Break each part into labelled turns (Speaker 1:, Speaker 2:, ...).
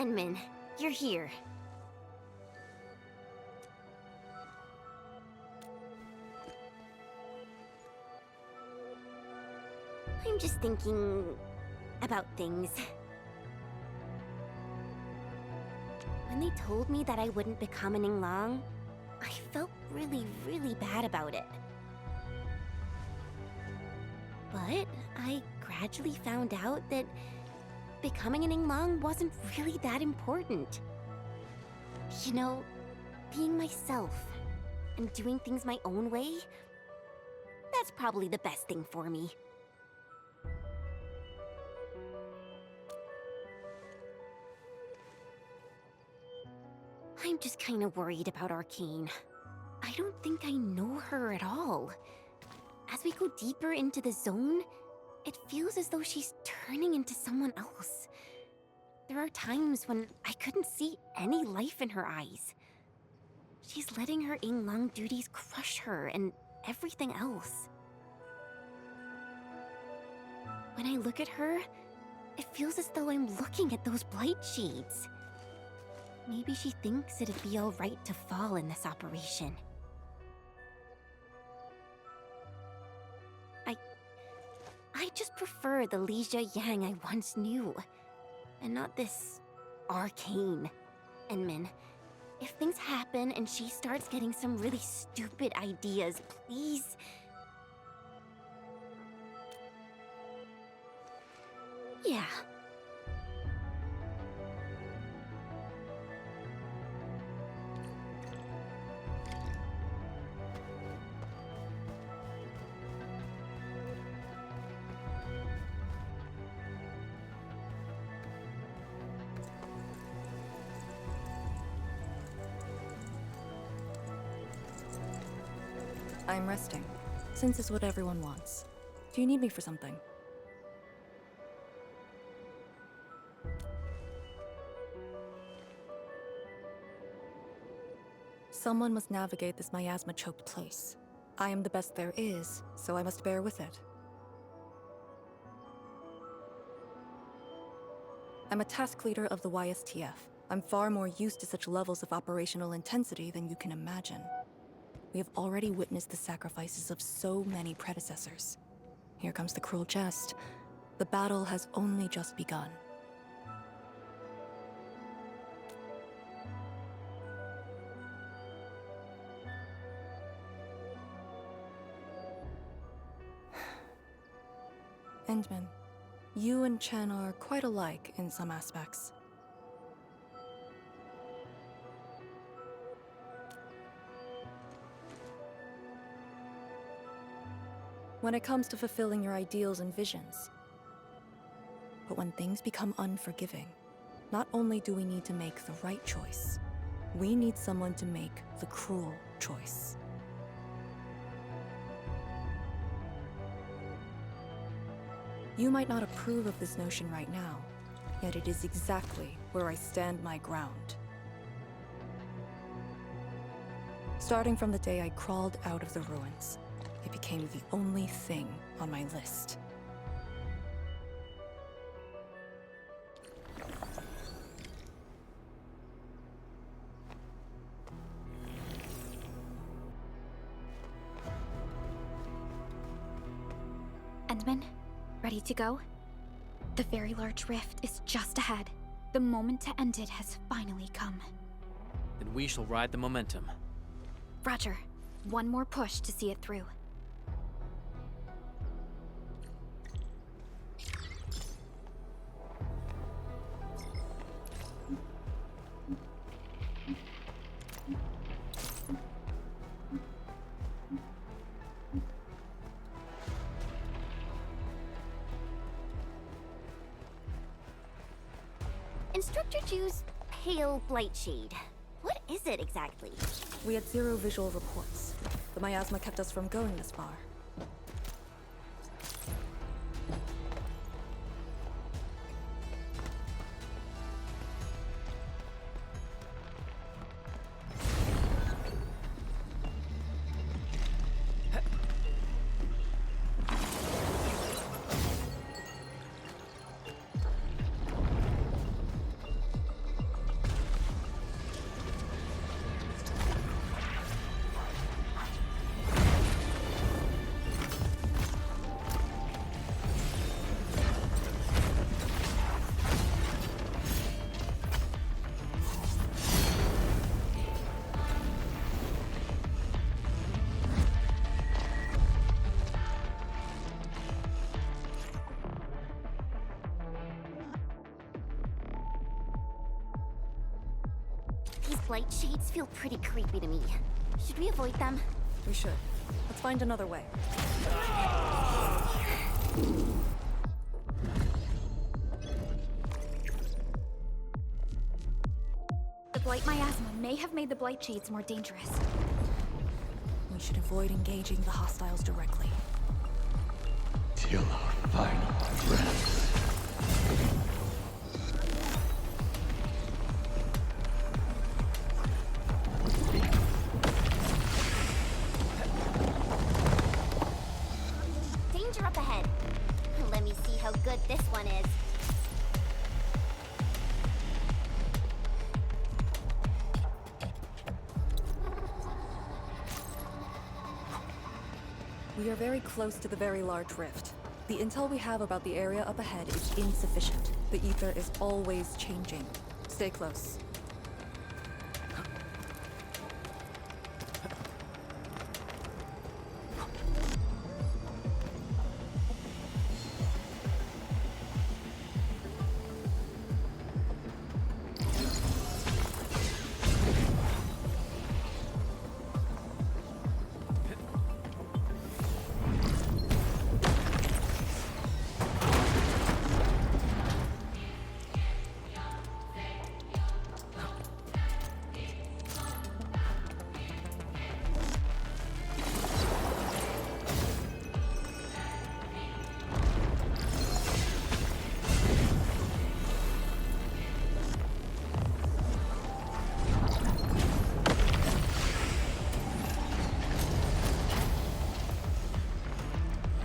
Speaker 1: Enmin, you're here. I'm just thinking about things. When they told me that I wouldn't become an Yinglang, I felt really, really bad about it. But I gradually found out that becoming an Yinglang wasn't really that important. You know, being myself and doing things my own way, that's probably the best thing for me. I'm just kind of worried about Arcane. I don't think I know her at all. As we go deeper into the zone, it feels as though she's turning into someone else. There are times when I couldn't see any life in her eyes. She's letting her Yinglang duties crush her and everything else. When I look at her, it feels as though I'm looking at those blight shades. Maybe she thinks it'd be alright to fall in this operation. I just prefer the Lija Yang I once knew, and not this Arcane. Enmin, if things happen and she starts getting some really stupid ideas, please... Yeah.
Speaker 2: I'm resting, since it's what everyone wants. Do you need me for something? Someone must navigate this miasma-choked place. I am the best there is, so I must bear with it. I'm a task leader of the YSTF. I'm far more used to such levels of operational intensity than you can imagine. We have already witnessed the sacrifices of so many predecessors. Here comes the cruel jest. The battle has only just begun. Endman, you and Chen are quite alike in some aspects. When it comes to fulfilling your ideals and visions. But when things become unforgiving, not only do we need to make the right choice, we need someone to make the cruel choice. You might not approve of this notion right now, yet it is exactly where I stand my ground. Starting from the day I crawled out of the ruins, it became the only thing on my list.
Speaker 3: Endman, ready to go? The very large rift is just ahead. The moment to end it has finally come.
Speaker 4: Then we shall ride the momentum.
Speaker 3: Roger. One more push to see it through.
Speaker 1: Instructor Ju's pale blight shade. What is it exactly?
Speaker 2: We had zero visual reports. The miasma kept us from going this far.
Speaker 1: These blight shades feel pretty creepy to me. Should we avoid them?
Speaker 2: We should. Let's find another way.
Speaker 3: The blight miasma may have made the blight shades more dangerous.
Speaker 2: We should avoid engaging the hostiles directly.
Speaker 5: Till our final breath.
Speaker 1: Danger up ahead. Let me see how good this one is.
Speaker 2: We are very close to the very large rift. The intel we have about the area up ahead is insufficient. The ether is always changing. Stay close.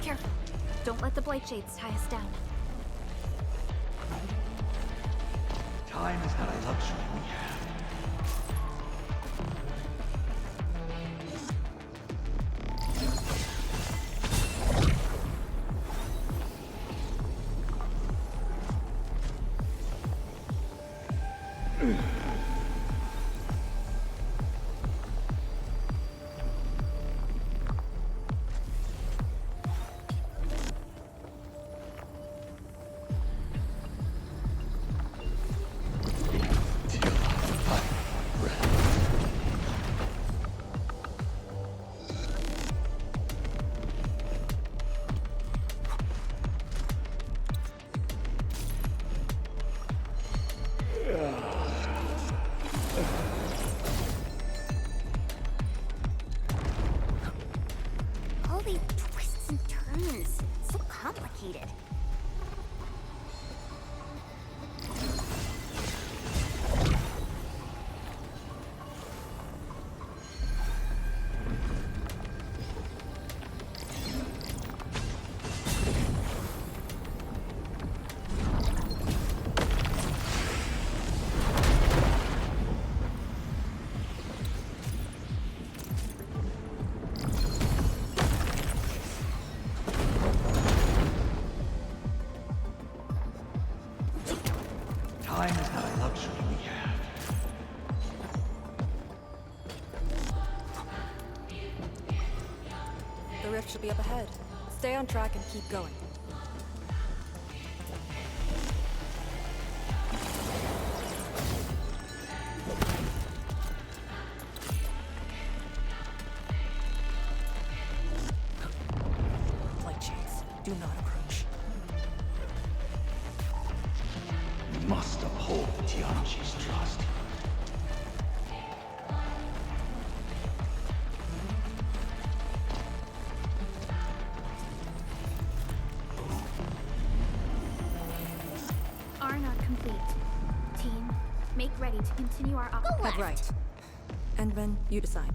Speaker 3: Careful. Don't let the blight shades tie us down.
Speaker 5: Time is not a luxury we have. Till our final breath.
Speaker 1: All these twists and turns. So complicated.
Speaker 5: Time is not a luxury we have.
Speaker 2: The rift should be up ahead. Stay on track and keep going. Light shades, do not approach.
Speaker 5: We must uphold Tianqi's trust.
Speaker 3: Are not complete. Team, make ready to continue our op-
Speaker 1: Go
Speaker 2: Head
Speaker 1: left.
Speaker 2: right. Endman, you decide.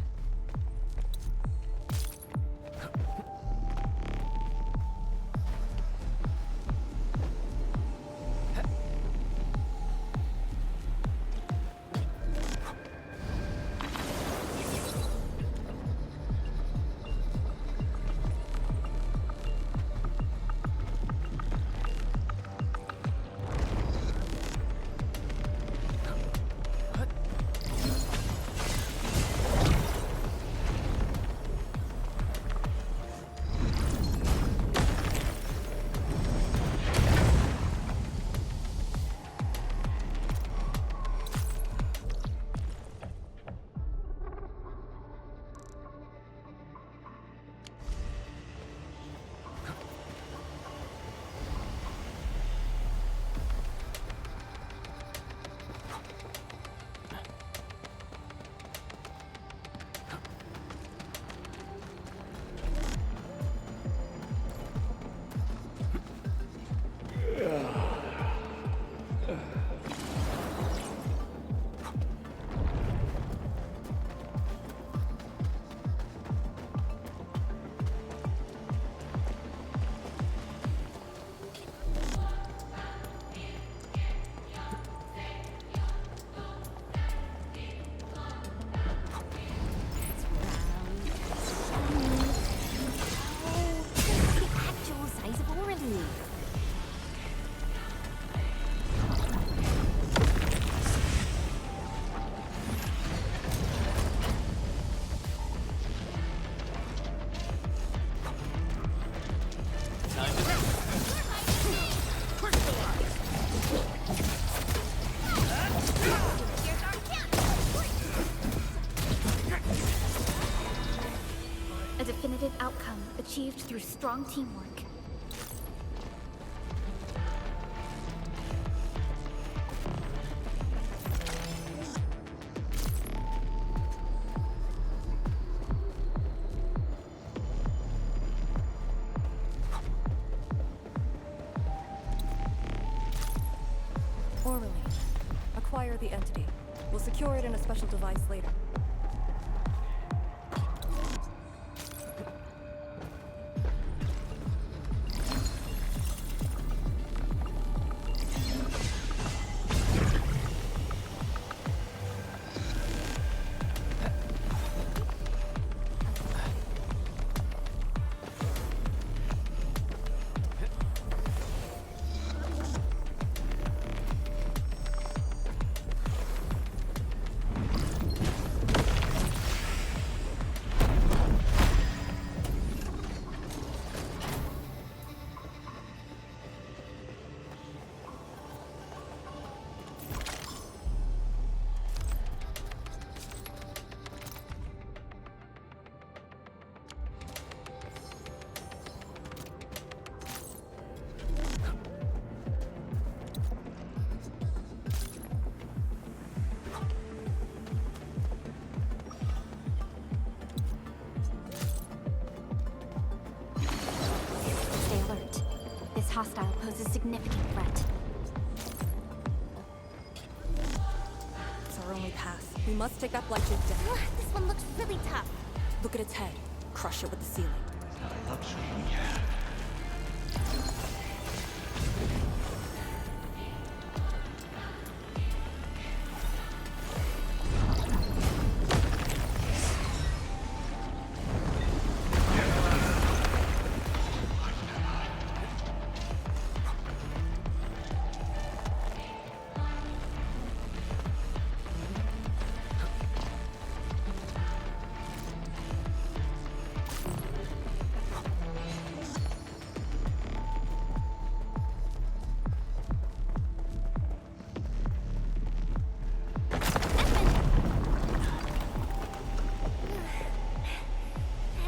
Speaker 3: anticipated outcome achieved through strong teamwork.
Speaker 2: Orally. Acquire the entity. We'll secure it in a special device later.
Speaker 3: Stay alert. This hostile poses significant threat.
Speaker 2: It's our only path. We must take that blight down.
Speaker 1: This one looks really tough.
Speaker 2: Look at its head. Crush it with the ceiling.
Speaker 5: It's not a luxury we have.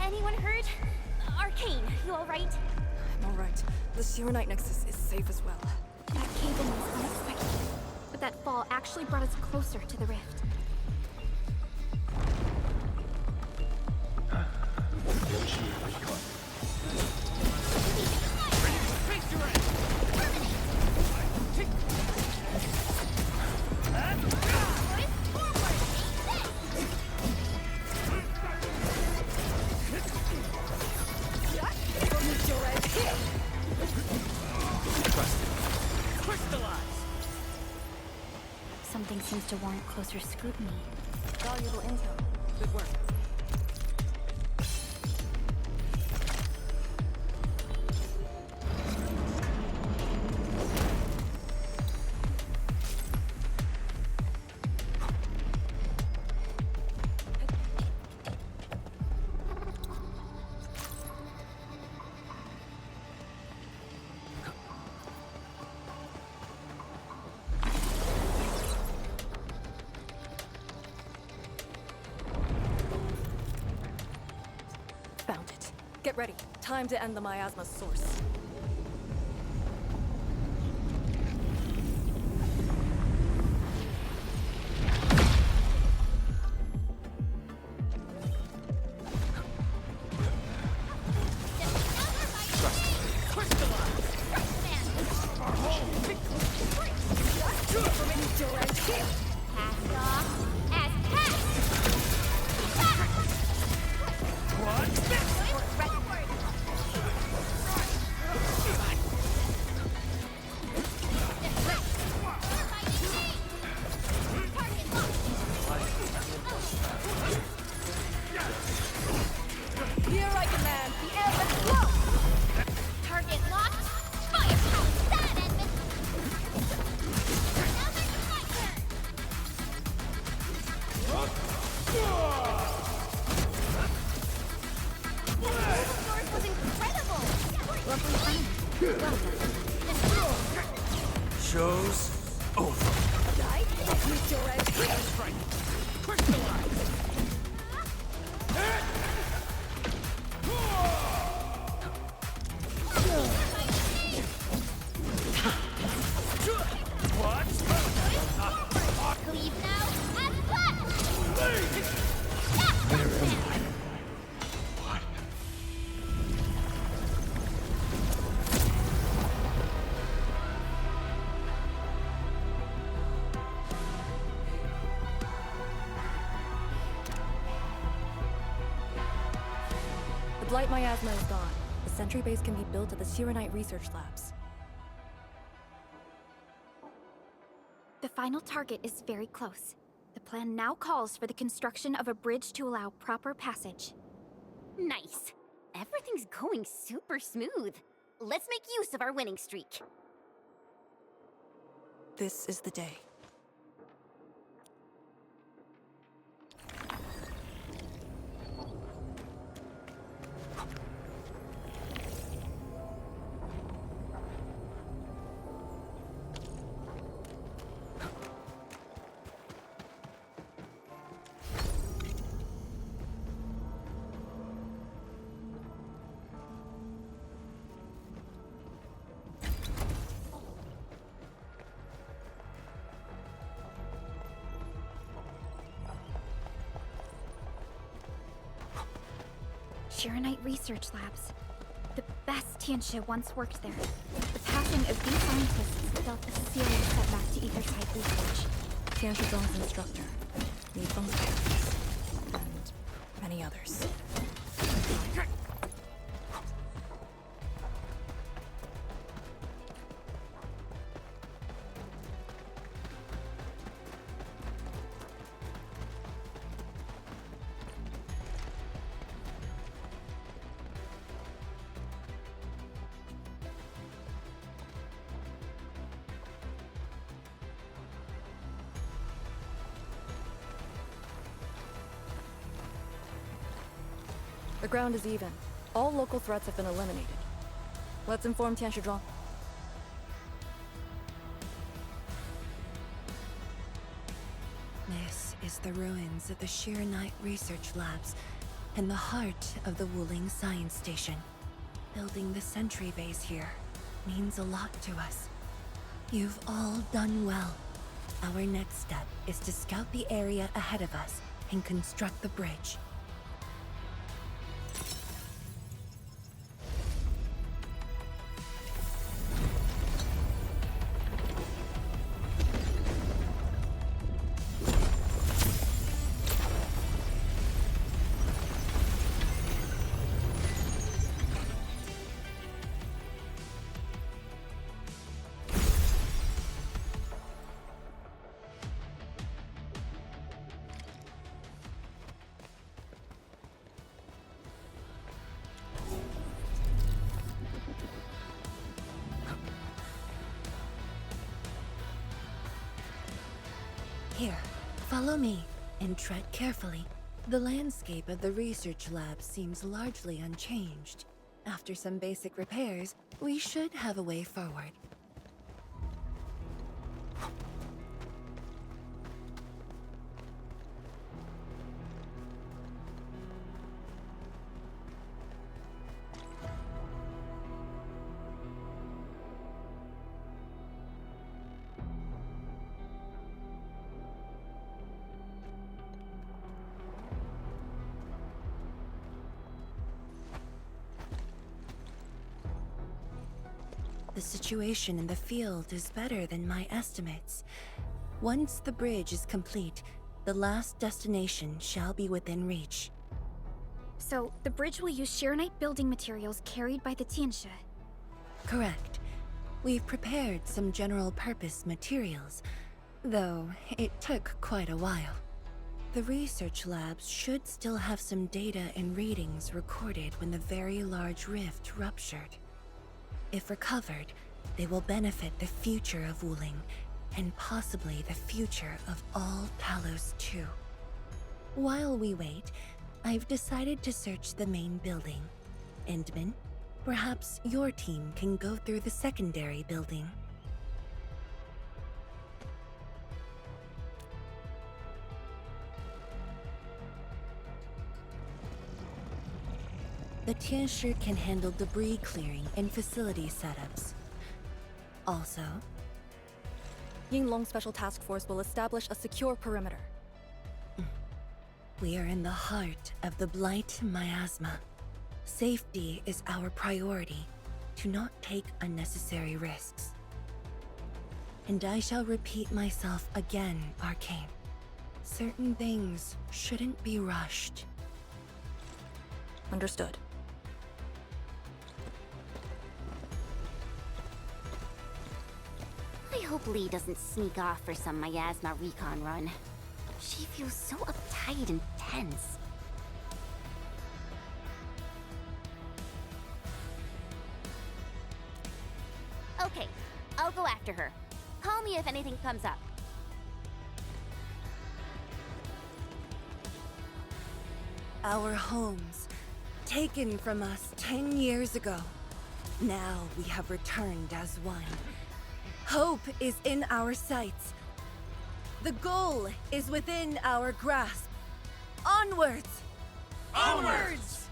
Speaker 1: Anyone hurt? Arcane, you alright?
Speaker 2: I'm alright. The Sirenite Nexus is safe as well.
Speaker 3: That cave-in was unexpected, but that fall actually brought us closer to the rift. Something seems to warrant closer scrutiny.
Speaker 2: Valuable intel. Good work. Found it. Get ready. Time to end the miasma's source. Here I command the air and flow!
Speaker 1: Target locked. Firepower. That Edmund. Now there's my turn. Source was incredible.
Speaker 3: Lovely timing. Well done.
Speaker 4: Show's over.
Speaker 2: Meet your end.
Speaker 5: Crystallize!
Speaker 2: Blight miasma is gone. The sentry base can be built at the Sirenite Research Labs.
Speaker 3: The final target is very close. The plan now calls for the construction of a bridge to allow proper passage.
Speaker 1: Nice. Everything's going super smooth. Let's make use of our winning streak.
Speaker 2: This is the day.
Speaker 3: Shirenite Research Labs. The best Tianxia once worked there. The passing of these scientists dealt a serious setback to either side research.
Speaker 2: Tianxia Zhong's instructor, Li Feng's parents, and many others. The ground is even. All local threats have been eliminated. Let's inform Tianxia Zhuang.
Speaker 6: This is the ruins of the Shirenite Research Labs in the heart of the Wuling Science Station. Building the sentry base here means a lot to us. You've all done well. Our next step is to scout the area ahead of us and construct the bridge. Here, follow me, and tread carefully. The landscape of the research lab seems largely unchanged. After some basic repairs, we should have a way forward. The situation in the field is better than my estimates. Once the bridge is complete, the last destination shall be within reach.
Speaker 3: So, the bridge will use Shirenite building materials carried by the Tianxia.
Speaker 6: Correct. We've prepared some general-purpose materials, though it took quite a while. The research labs should still have some data and readings recorded when the very large rift ruptured. If recovered, they will benefit the future of Wuling, and possibly the future of all Talos too. While we wait, I've decided to search the main building. Endman, perhaps your team can go through the secondary building. The Tianxia can handle debris clearing and facility setups. Also,
Speaker 2: Yinglong Special Task Force will establish a secure perimeter.
Speaker 6: we are in the heart of the Blight miasma. Safety is our priority. Do not take unnecessary risks. And I shall repeat myself again, Arcane. Certain things shouldn't be rushed.
Speaker 2: Understood.
Speaker 1: hope Lee doesn't sneak off for some miasma recon run. She feels so uptight and tense. Okay, I'll go after her. Call me if anything comes up.
Speaker 6: Our homes, taken from us 10 years ago. Now we have returned as one. Hope is in our sights. The goal is within our grasp. Onwards!
Speaker 4: Onwards!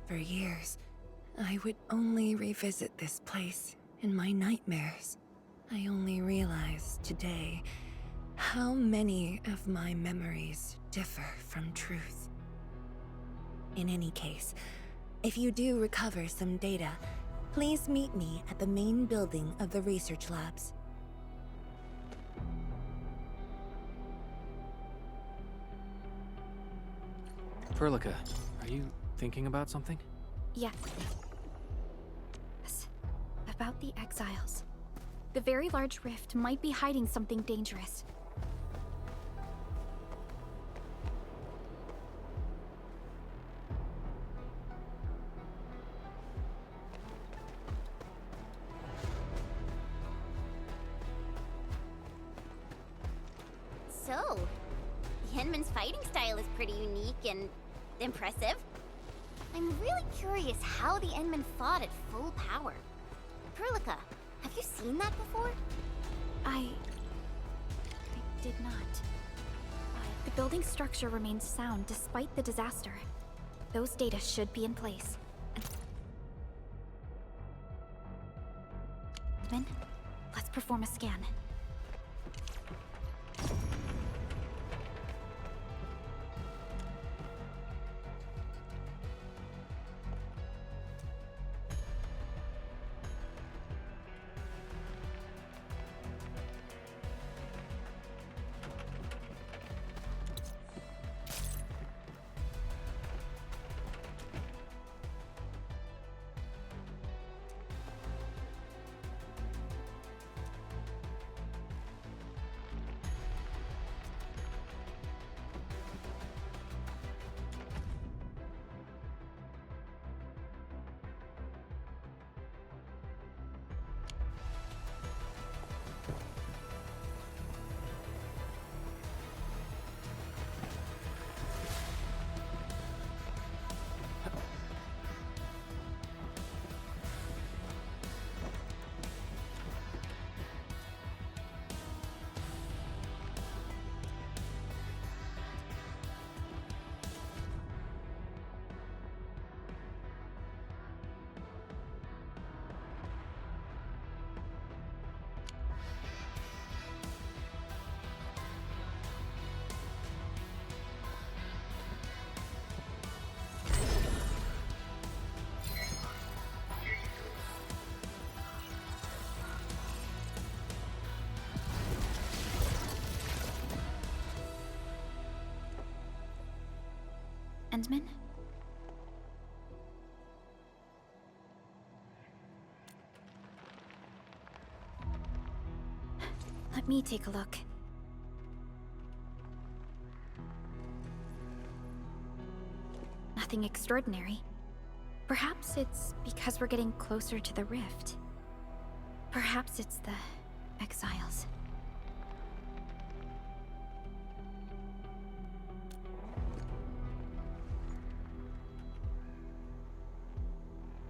Speaker 6: For years, I would only revisit this place in my nightmares. I only realized today how many of my memories differ from truth. In any case, if you do recover some data, please meet me at the main building of the research labs.
Speaker 7: Perlica, are you thinking about something?
Speaker 3: Yes. About the exiles. The very large rift might be hiding something dangerous.
Speaker 1: So, Hinman's fighting style is pretty unique and impressive. I'm really curious how the Endmen fought at full power. Perlica, have you seen that before?
Speaker 3: I did not. The building structure remains sound despite the disaster. Those data should be in place. Then, let's perform a scan. Endman? Let me take a look. Nothing extraordinary. Perhaps it's because we're getting closer to the rift. Perhaps it's the exiles.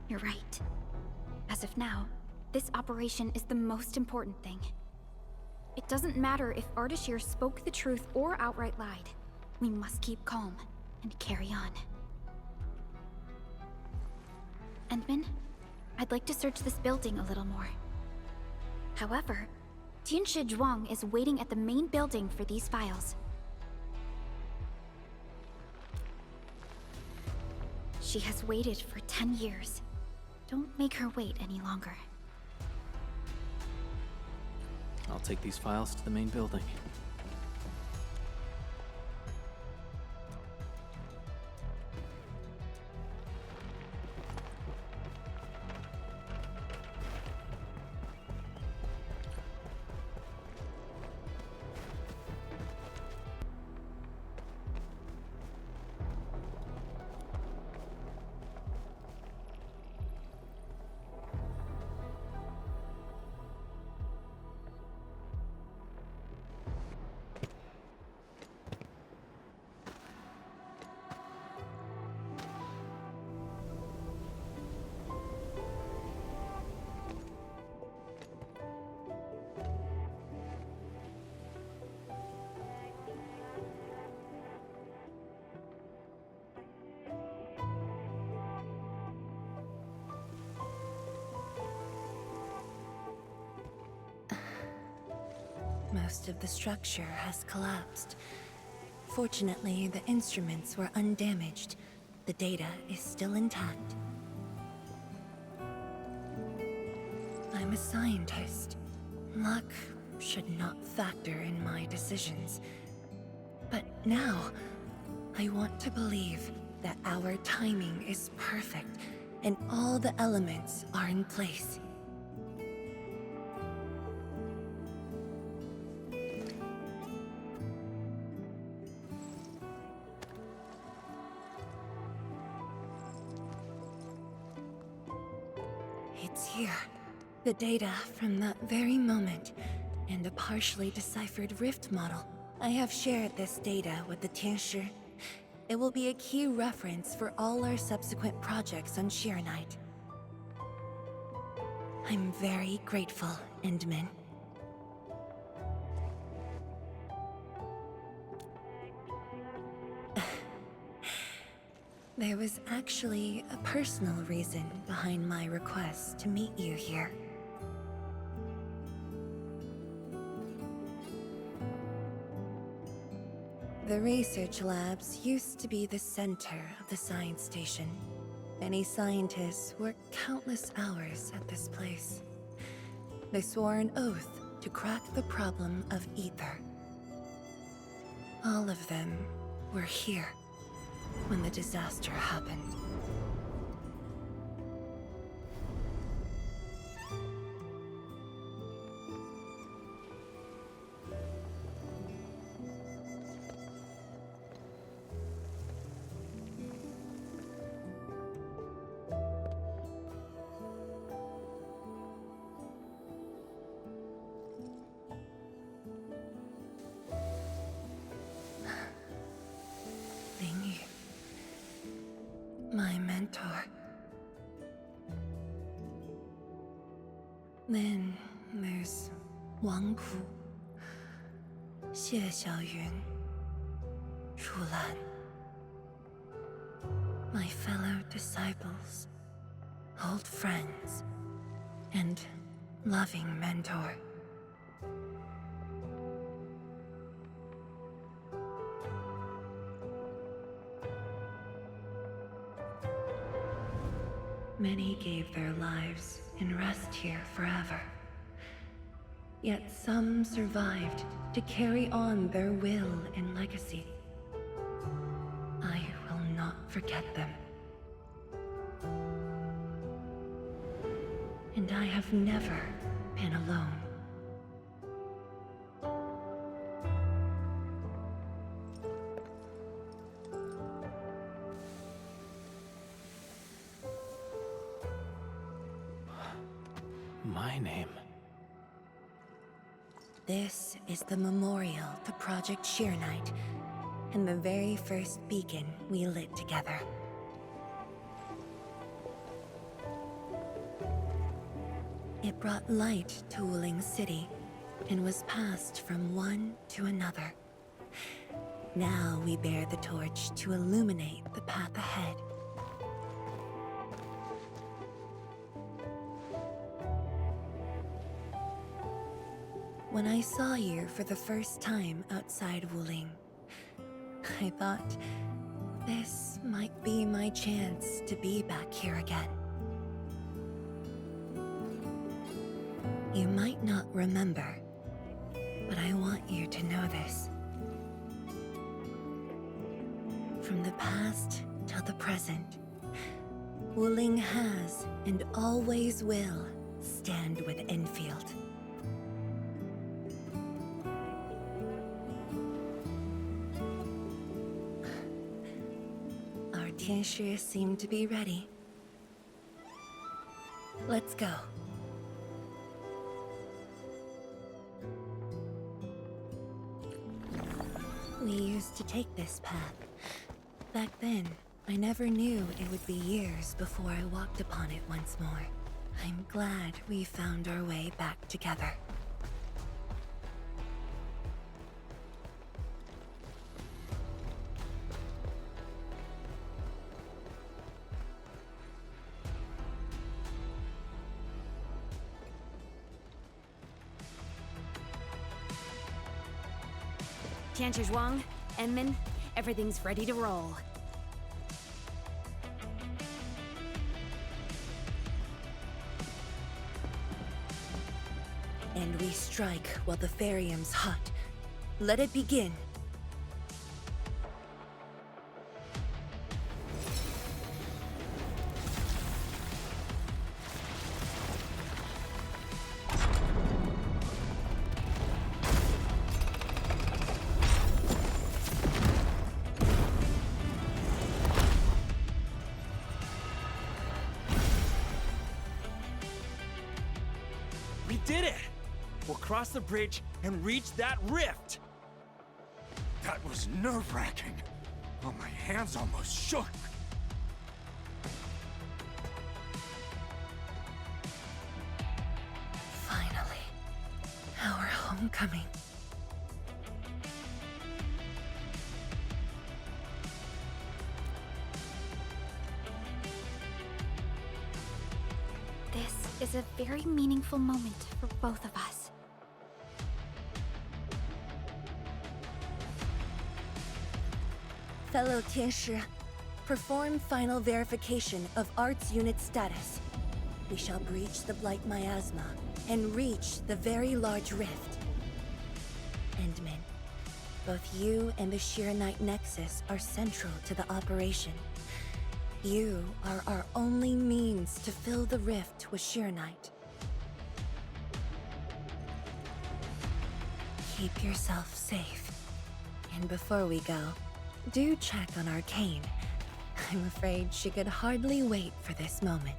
Speaker 3: You're right. As of now, this operation is the most important thing. It doesn't matter if Ardashir spoke the truth or outright lied. We must keep calm and carry on. Endman, I'd like to search this building a little more. However, Tianshi Zhuang is waiting at the main building for these files. She has waited for 10 years. Don't make her wait any longer.
Speaker 7: I'll take these files to the main building.
Speaker 6: most of the structure has collapsed. Fortunately, the instruments were undamaged. The data is still intact. I'm a scientist. Luck should not factor in my decisions. But now, I want to believe that our timing is perfect and all the elements are in place. It's here. The data from that very moment, and a partially deciphered rift model. I have shared this data with the Tianshi. It will be a key reference for all our subsequent projects on Shirenite. I'm very grateful, Endman. There was actually a personal reason behind my request to meet you here. The research labs used to be the center of the science station. Many scientists worked countless hours at this place. They swore an oath to crack the problem of ether. All of them were here when the disaster happened. My mentor. Then there's Wang Ku, Xie Xiaoyun, Ru Lan. My fellow disciples, old friends, and loving mentor. Many gave their lives and rest here forever. Yet some survived to carry on their will and legacy. I will not forget them. And I have never been alone.
Speaker 7: My name.
Speaker 6: This is the memorial to Project Shirenite, and the very first beacon we lit together. It brought light to Wuling City, and was passed from one to another. Now we bear the torch to illuminate the path ahead. When I saw you for the first time outside Wuling, I thought this might be my chance to be back here again. You might not remember, but I want you to know this. From the past till the present, Wuling has and always will stand with Enfield. Our Tianshi seem to be ready. Let's go. We used to take this path. Back then, I never knew it would be years before I walked upon it once more. I'm glad we found our way back together.
Speaker 1: Zhuang, Enman, everything's ready to roll.
Speaker 6: And we strike while the Therium's hot. Let it begin.
Speaker 4: We did it! We'll cross the bridge and reach that rift! That was nerve-wracking. Oh, my hands almost shook.
Speaker 6: Finally. Our homecoming.
Speaker 3: This is a very meaningful moment for both of us.
Speaker 6: Fellow Tianshi, perform final verification of Arts Unit status. We shall breach the Blight Miasma and reach the very large rift. Endman, both you and the Shiranite Nexus are central to the operation. You are our only means to fill the rift with Shiranite. Keep yourself safe. And before we go, do check on Arcane. I'm afraid she could hardly wait for this moment.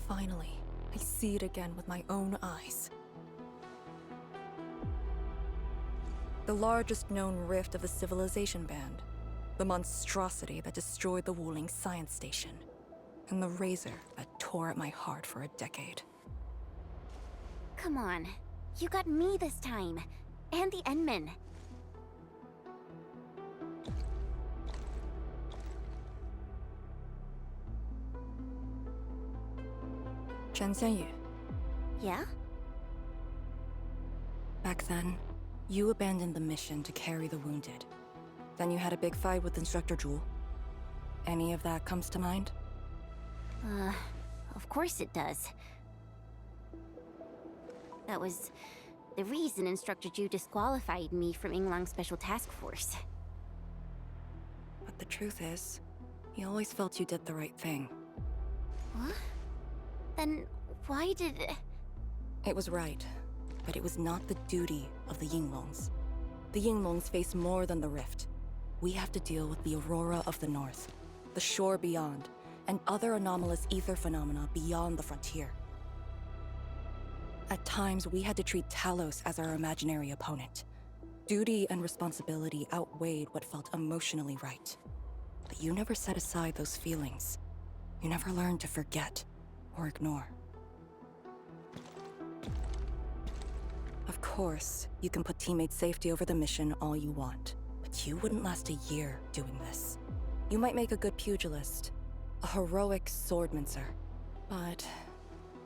Speaker 2: Finally, I see it again with my own eyes. The largest known rift of the Civilization Band. The monstrosity that destroyed the Wuling Science Station. And the razor that tore at my heart for a decade.
Speaker 1: Come on. You got me this time. And the Enman.
Speaker 2: Chen Xianyu,
Speaker 1: Yeah?
Speaker 2: back then, you abandoned the mission to carry the wounded. Then you had a big fight with Instructor Zhu. Any of that comes to mind?
Speaker 1: Of course it does. That was the reason Instructor Ju disqualified me from Inglang's Special Task Force.
Speaker 2: But the truth is, he always felt you did the right thing.
Speaker 1: What? Then why did...
Speaker 2: It was right, but it was not the duty of the Yinglongs. The Yinglongs face more than the rift. We have to deal with the Aurora of the North, the shore beyond, and other anomalous ether phenomena beyond the frontier. At times, we had to treat Talos as our imaginary opponent. Duty and responsibility outweighed what felt emotionally right. But you never set aside those feelings. You never learned to forget or ignore. Of course, you can put teammate safety over the mission all you want, but you wouldn't last a year doing this. You might make a good pugilist, a heroic swordmancer, but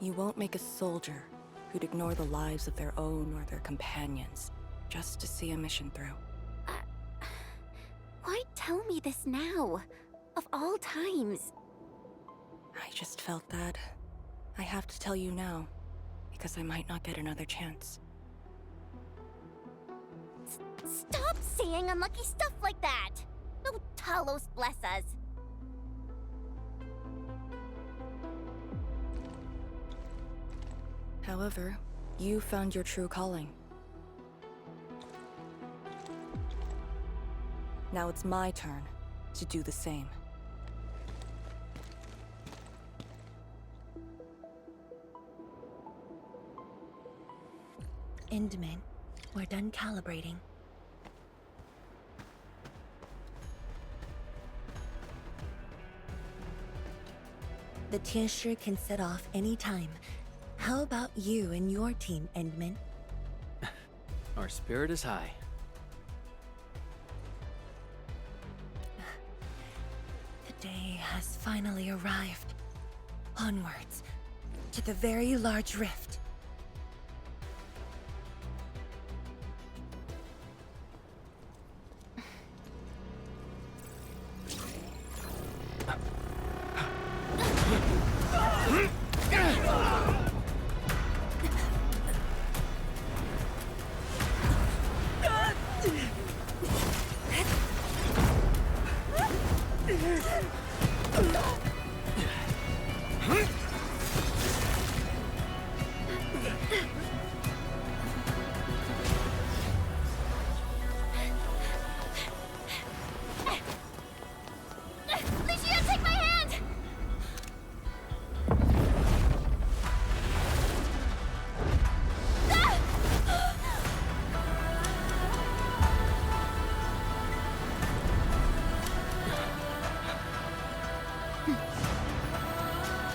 Speaker 2: you won't make a soldier who'd ignore the lives of their own or their companions just to see a mission through.
Speaker 1: Why tell me this now? Of all times.
Speaker 2: I just felt that I have to tell you now, because I might not get another chance.
Speaker 1: Stop saying unlucky stuff like that! No Talos bless us.
Speaker 2: However, you found your true calling. Now it's my turn to do the same.
Speaker 6: Endman. We're done calibrating. The Tianshi can set off any time. How about you and your team, Endman?
Speaker 7: Our spirit is high.
Speaker 6: The day has finally arrived. Onwards, to the very large rift.
Speaker 1: Lucia, take my hand!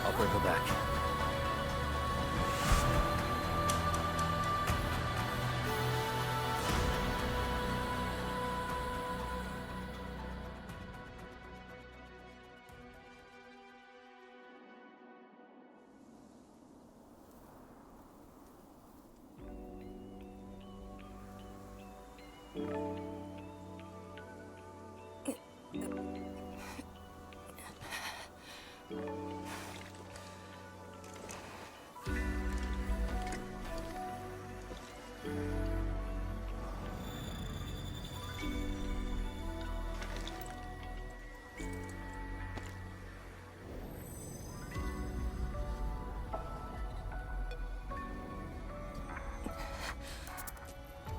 Speaker 7: I'll bring her back.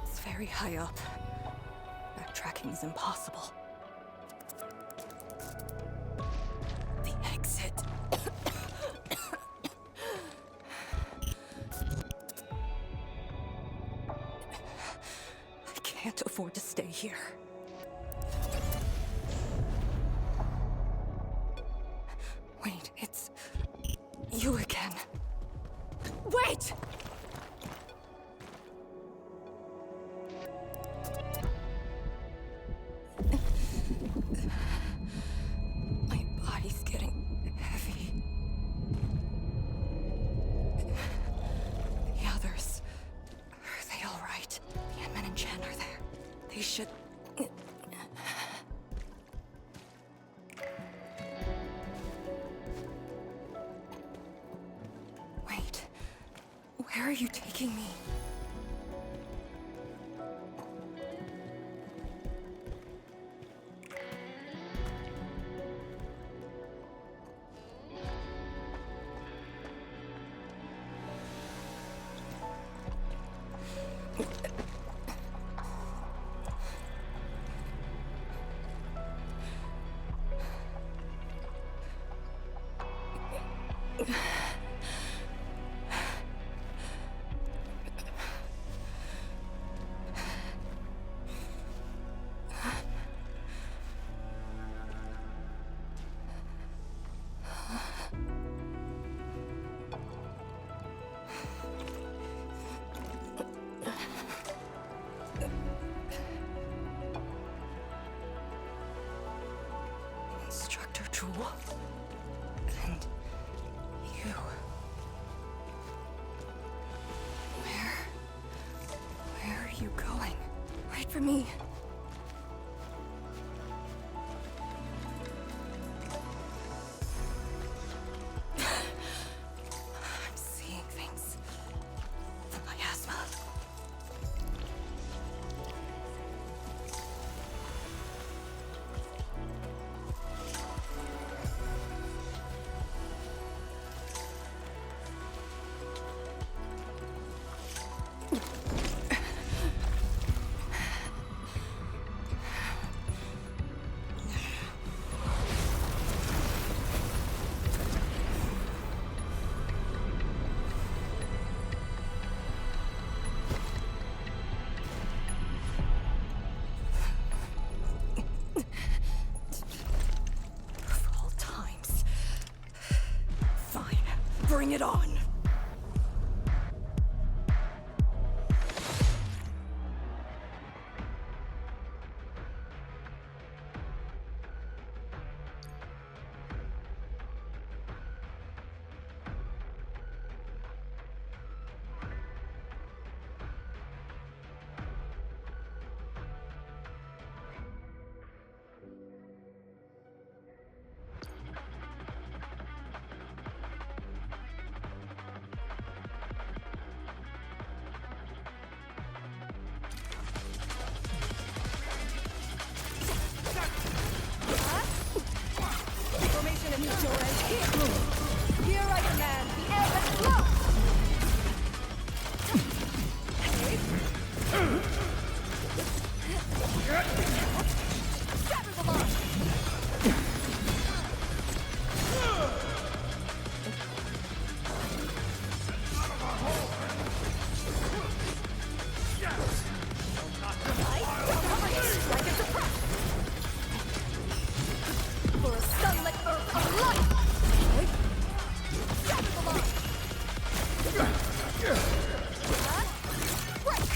Speaker 2: It's very high up. Backtracking is impossible. The exit. I can't afford to stay here. Wait, it's you again. Wait! My body's getting heavy. The others, are they all right? Yanman and Chen are there. They should... Wait, where are you taking me? Instructor Jewel. And you. Where are you going? Wait for me. I'm seeing things. The miasma. Bring it on! Formation and your end here! Here I command the ebb and flow! Scatter the line! Strike and suppress! For a sunlit earth of light! Scatter the line! Break!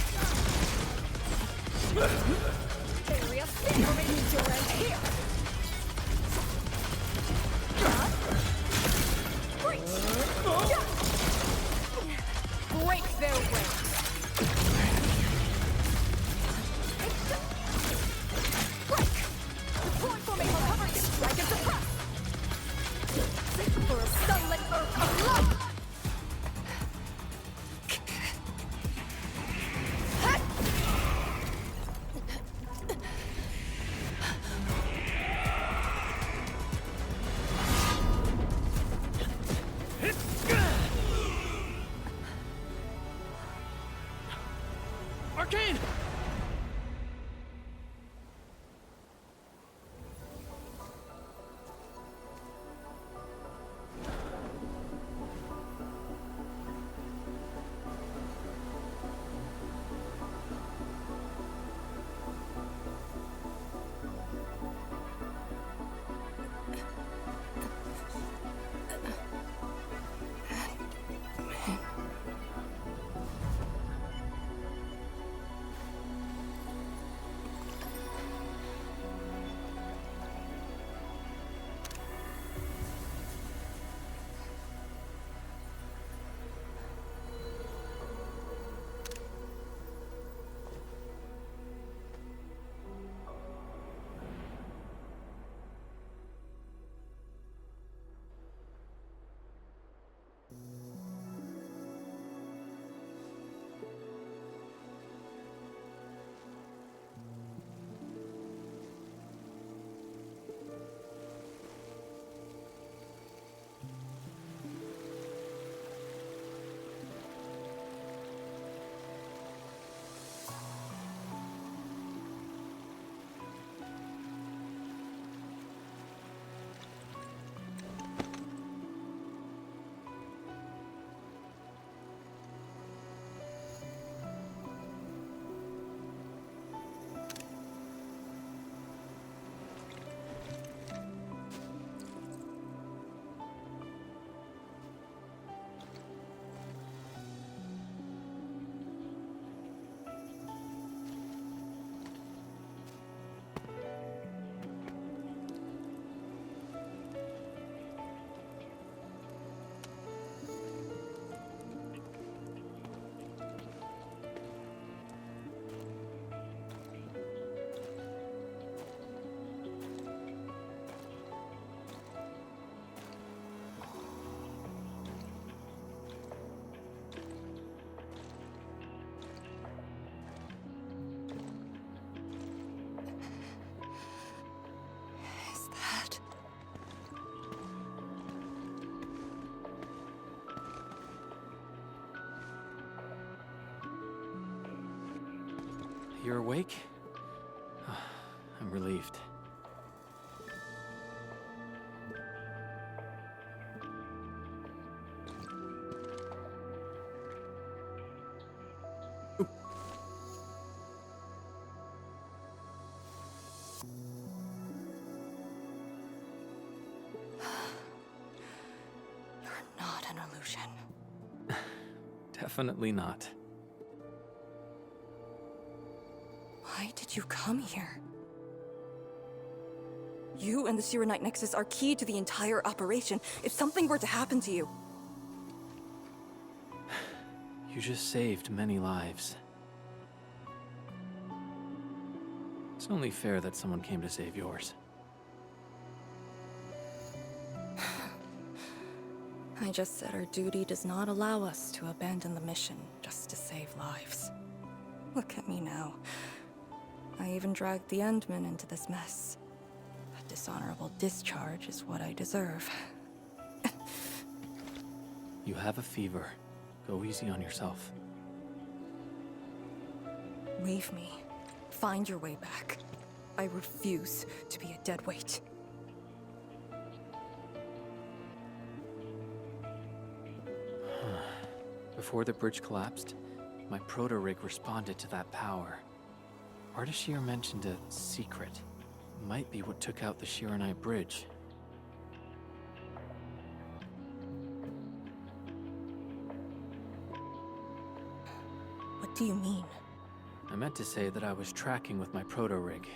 Speaker 2: Area spin! Formation your end here! Breach! Break their way! Break! Deploy formation covering it! Strike and suppress! For a sunlit earth of light!
Speaker 7: Arcane! You're awake? I'm relieved.
Speaker 2: Not an illusion. ocean.
Speaker 7: Definitely not.
Speaker 2: Why did you come here? You and the Sirenite Nexus are key to the entire operation. If something were to happen to you...
Speaker 7: You just saved many lives. It's only fair that someone came to save yours.
Speaker 2: I just said our duty does not allow us to abandon the mission just to save lives. Look at me now. I even dragged the Endmen into this mess. A dishonorable discharge is what I deserve.
Speaker 7: You have a fever. Go easy on yourself.
Speaker 2: Leave me. Find your way back. I refuse to be a dead weight.
Speaker 7: Before the bridge collapsed, my proto-rig responded to that power. Ardashir mentioned a secret. Might be what took out the Shiranite bridge.
Speaker 2: What do you mean?
Speaker 7: I meant to say that I was tracking with my proto-rig.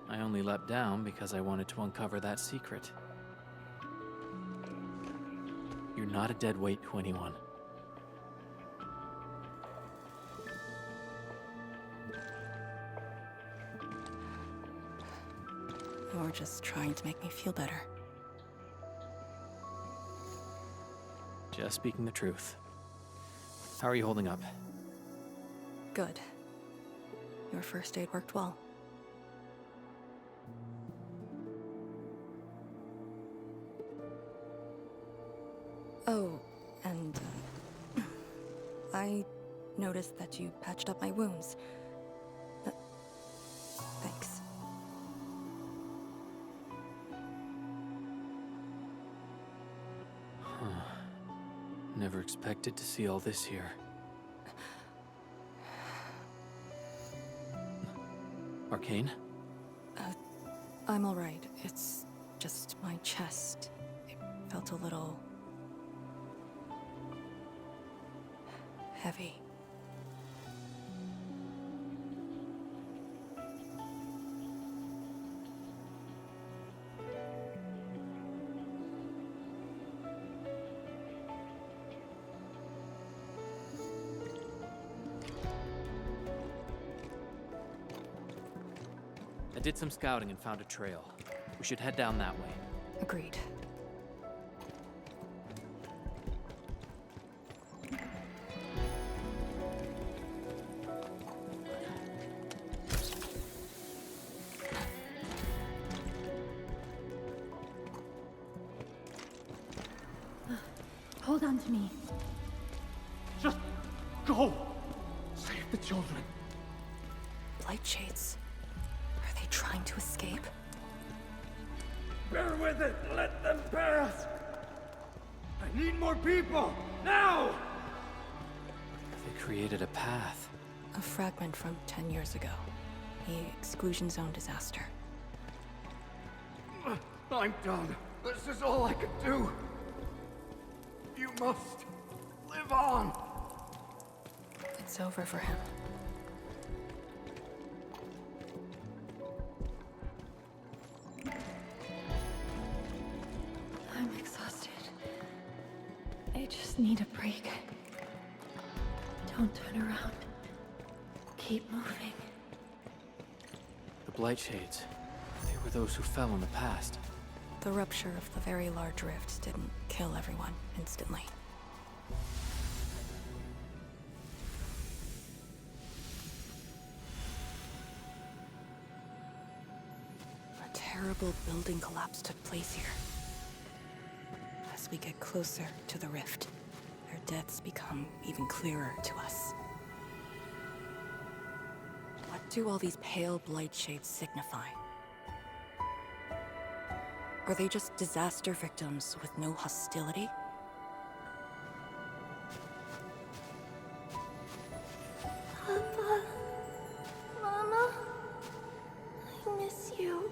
Speaker 7: I only leapt down because I wanted to uncover that secret. You're not a dead weight to anyone.
Speaker 2: You're just trying to make me feel better.
Speaker 7: Just speaking the truth. How are you holding up?
Speaker 2: Good. Your first aid worked well. Oh, and I noticed that you patched up my wounds. Thanks.
Speaker 7: Never expected to see all this here. Arcane?
Speaker 2: I'm alright. It's just my chest. It felt a little... heavy.
Speaker 7: I did some scouting and found a trail. We should head down that way.
Speaker 2: Agreed.
Speaker 3: Hold on to me.
Speaker 4: Just go! Save the children.
Speaker 2: Light shades. Are they trying to escape?
Speaker 4: Bear with it! Let them pass! I need more people! Now!
Speaker 7: They created a path.
Speaker 2: A fragment from 10 years ago. The exclusion zone disaster.
Speaker 4: I'm done. This is all I could do. You must live on.
Speaker 2: It's over for him.
Speaker 6: I'm exhausted. I just need a break. Don't turn around. Keep moving.
Speaker 7: The Blight Shades. They were those who fell in the past.
Speaker 2: The rupture of the very large rift didn't kill everyone instantly. A terrible building collapse took place here. As we get closer to the rift, their deaths become even clearer to us. What do all these pale blight shades signify? Are they just disaster victims with no hostility?
Speaker 6: Papa, Mama, I miss you.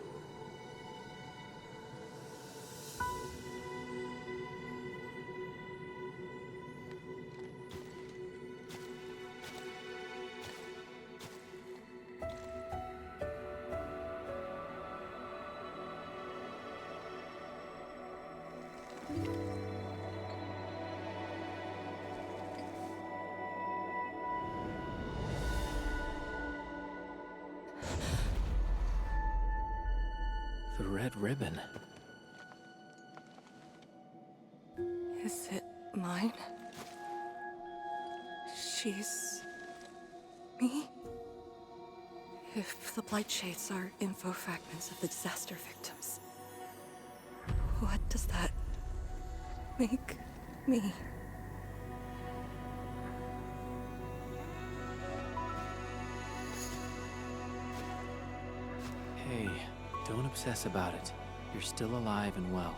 Speaker 7: The red ribbon.
Speaker 2: Is it mine? She's... me? If the Blight Shades are info fragments of the disaster victims, what does that make me?
Speaker 7: Hey, don't obsess about it. You're still alive and well.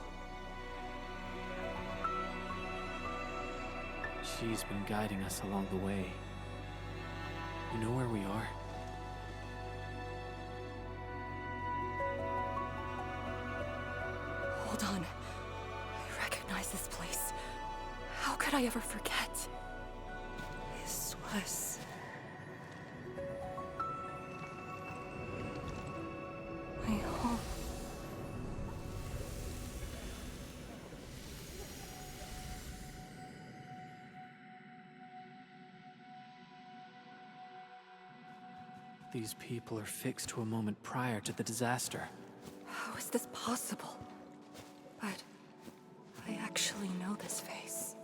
Speaker 7: She's been guiding us along the way. You know where we are?
Speaker 2: Hold on. I recognize this place. How could I ever forget? This was... my home.
Speaker 7: These people are fixed to a moment prior to the disaster.
Speaker 2: How is this possible? But I actually know this face.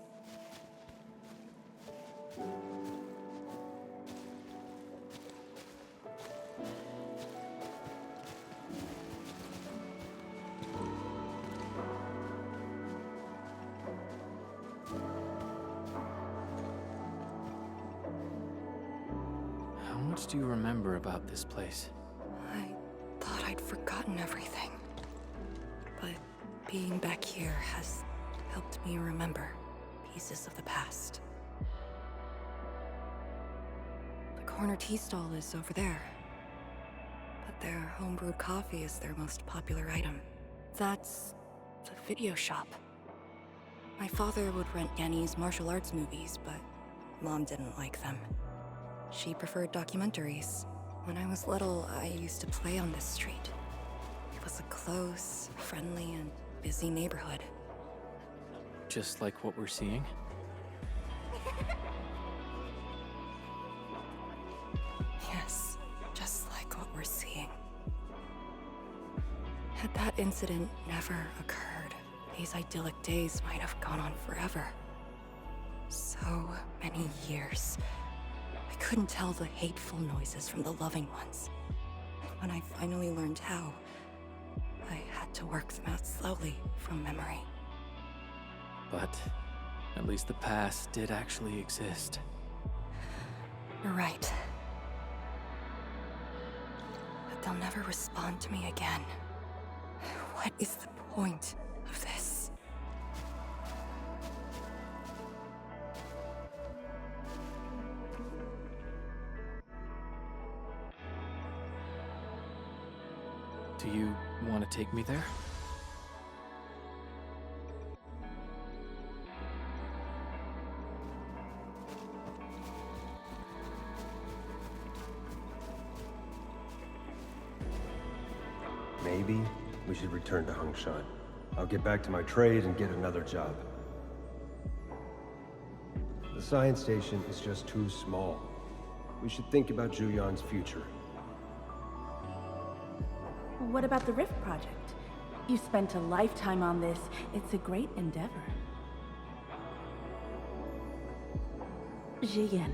Speaker 7: How much do you remember about this place?
Speaker 2: I thought I'd forgotten everything. But being back here has helped me remember pieces of the past. The corner tea stall is over there. But their homebrewed coffee is their most popular item. That's the video shop. My father would rent Yanni's martial arts movies, but Mom didn't like them. She preferred documentaries. When I was little, I used to play on this street. It was a close, friendly, and busy neighborhood.
Speaker 7: Just like what we're seeing?
Speaker 2: Yes, just like what we're seeing. Had that incident never occurred, these idyllic days might have gone on forever. So many years. I couldn't tell the hateful noises from the loving ones. And when I finally learned how, I had to work them out slowly from memory.
Speaker 7: But at least the past did actually exist.
Speaker 2: You're right. But they'll never respond to me again. What is the point of this?
Speaker 7: Do you want to take me there?
Speaker 8: Maybe we should return to Hongshan. I'll get back to my trade and get another job. The science station is just too small. We should think about Juyan's future.
Speaker 9: What about the Rift Project? You spent a lifetime on this. It's a great endeavor. Jiyan,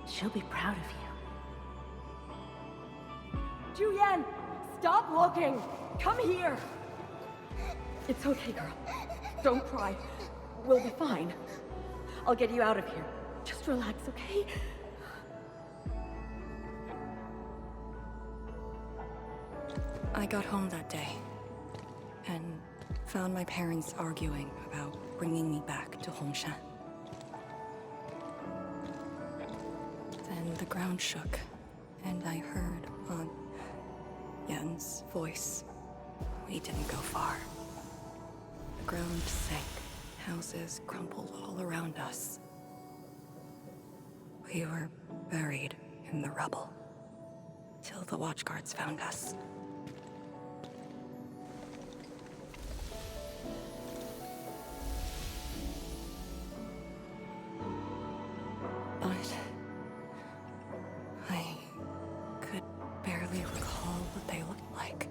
Speaker 9: she'll be proud of you.
Speaker 10: Juyan, stop looking! Come here! It's okay, girl. Don't cry. We'll be fine. I'll get you out of here. Just relax, okay?
Speaker 2: I got home that day, and found my parents arguing about bringing me back to Hongshan. Then the ground shook, and I heard Aunt Yen's voice. We didn't go far. The ground sank, houses crumpled all around us. We were buried in the rubble, till the watchguards found us. But I could barely recall what they looked like.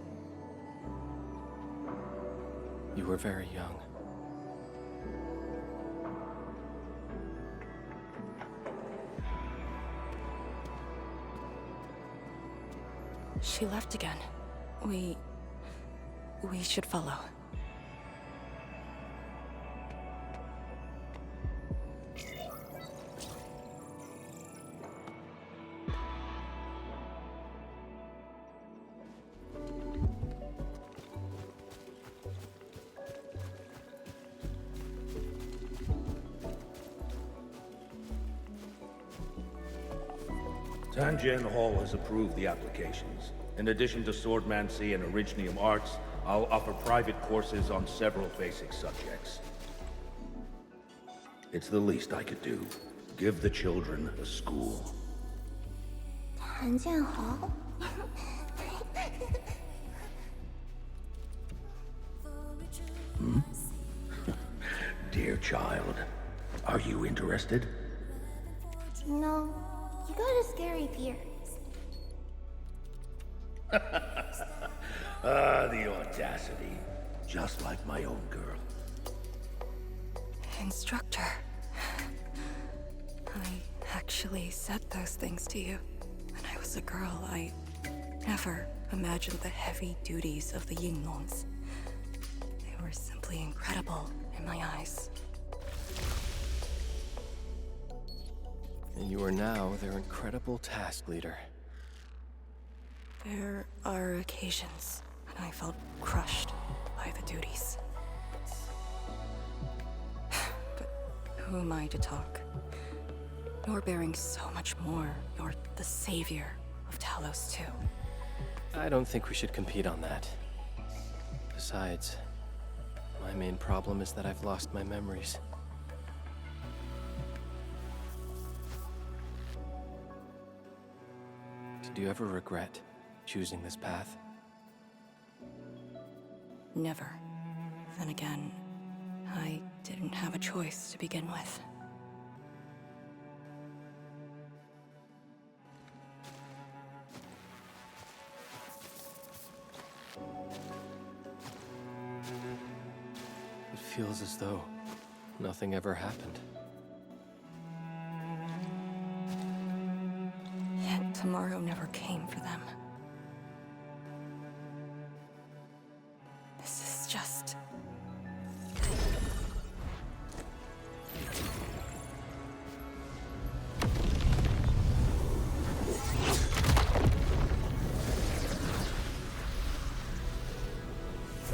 Speaker 7: You were very young.
Speaker 2: She left again. We should follow.
Speaker 11: Tanjian Hall has approved the applications. In addition to swordmancy and originium arts, I'll offer private courses on several basic subjects. It's the least I could do. Give the children a school.
Speaker 1: 谭建豪
Speaker 11: Dear child, are you interested?
Speaker 1: No, you got a scary beard.
Speaker 11: The audacity. Just like my own girl.
Speaker 2: Instructor. I actually said those things to you. When I was a girl, I never imagined the heavy duties of the Yinglongs. They were simply incredible in my eyes.
Speaker 7: And you are now their incredible task leader.
Speaker 2: There are occasions when I felt crushed by the duties. But who am I to talk? You're bearing so much more. You're the savior of Talos too.
Speaker 7: I don't think we should compete on that. Besides, my main problem is that I've lost my memories. Did you ever regret choosing this path?
Speaker 2: Never. Then again, I didn't have a choice to begin with.
Speaker 7: It feels as though nothing ever happened.
Speaker 2: Yet tomorrow never came for them. This is just...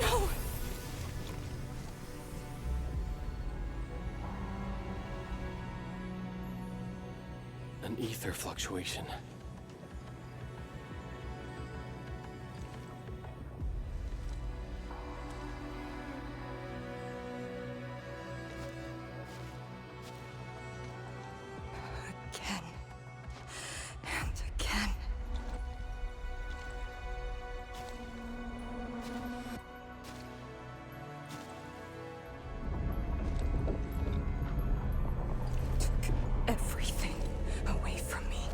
Speaker 2: No!
Speaker 7: An ether fluctuation.
Speaker 2: Again. And again. Took everything away from me.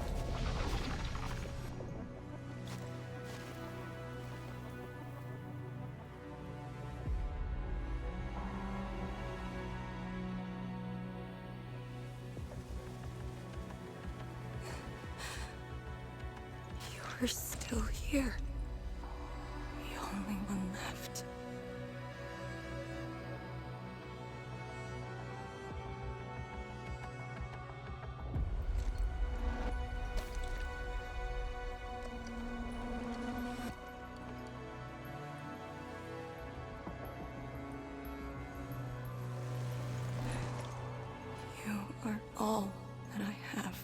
Speaker 2: You're still here. The only one left. You are all that I have.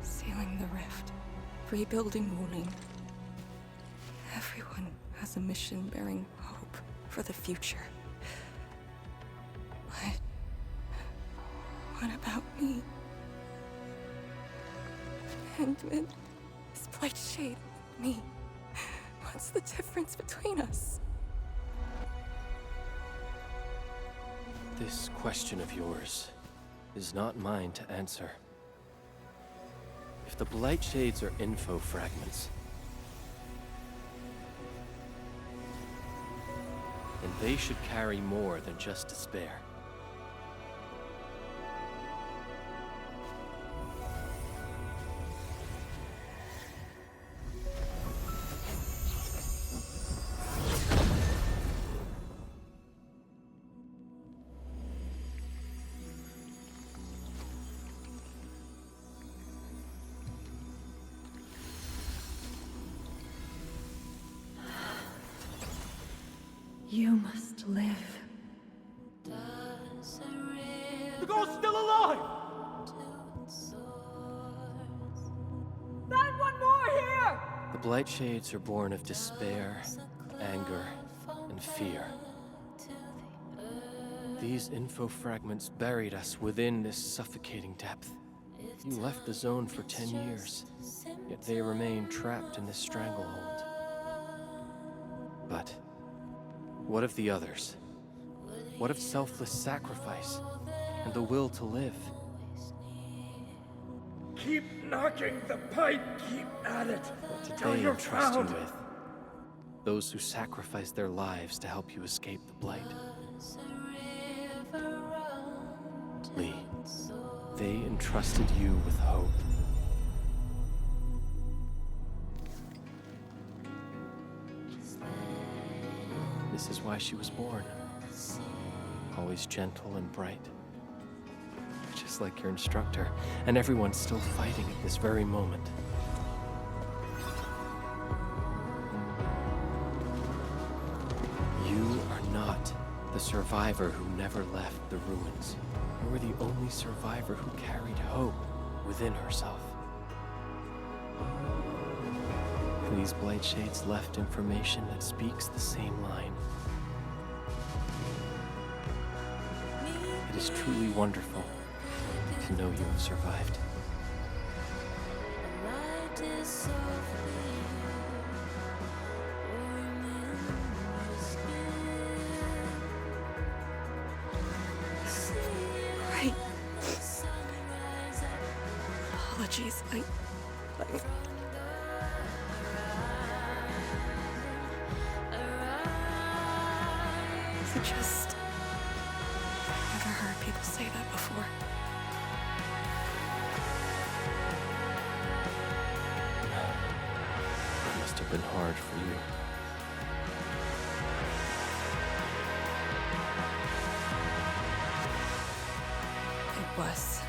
Speaker 2: Sealing the rift, rebuilding Wuling. Everyone has a mission bearing hope for the future. But what about me? Handman, this Blight Shade, me. What's the difference between us?
Speaker 7: This question of yours is not mine to answer. If the Blight Shades are info fragments, then they should carry more than just despair.
Speaker 10: You must live.
Speaker 4: The girl's still alive!
Speaker 10: Find one more here!
Speaker 7: The Blight Shades are born of despair, anger, and fear. These info fragments buried us within this suffocating depth. You left the zone for 10 years, yet they remain trapped in this stranglehold. But what of the others? What of selfless sacrifice and the will to live?
Speaker 4: Keep knocking the pipe, keep at it.
Speaker 7: What did
Speaker 4: Till
Speaker 7: they
Speaker 4: you're
Speaker 7: entrust you
Speaker 4: found.
Speaker 7: with? Those who sacrificed their lives to help you escape the Blight. Lee, they entrusted you with hope. This is why she was born. Always gentle and bright. Just like your instructor, and everyone's still fighting at this very moment. You are not the survivor who never left the ruins. You were the only survivor who carried hope within herself. These Blight Shades left information that speaks the same line. It is truly wonderful to know you have survived.
Speaker 2: Right. Apologies, I just never heard people say that before.
Speaker 7: It must have been hard for you.
Speaker 2: It was.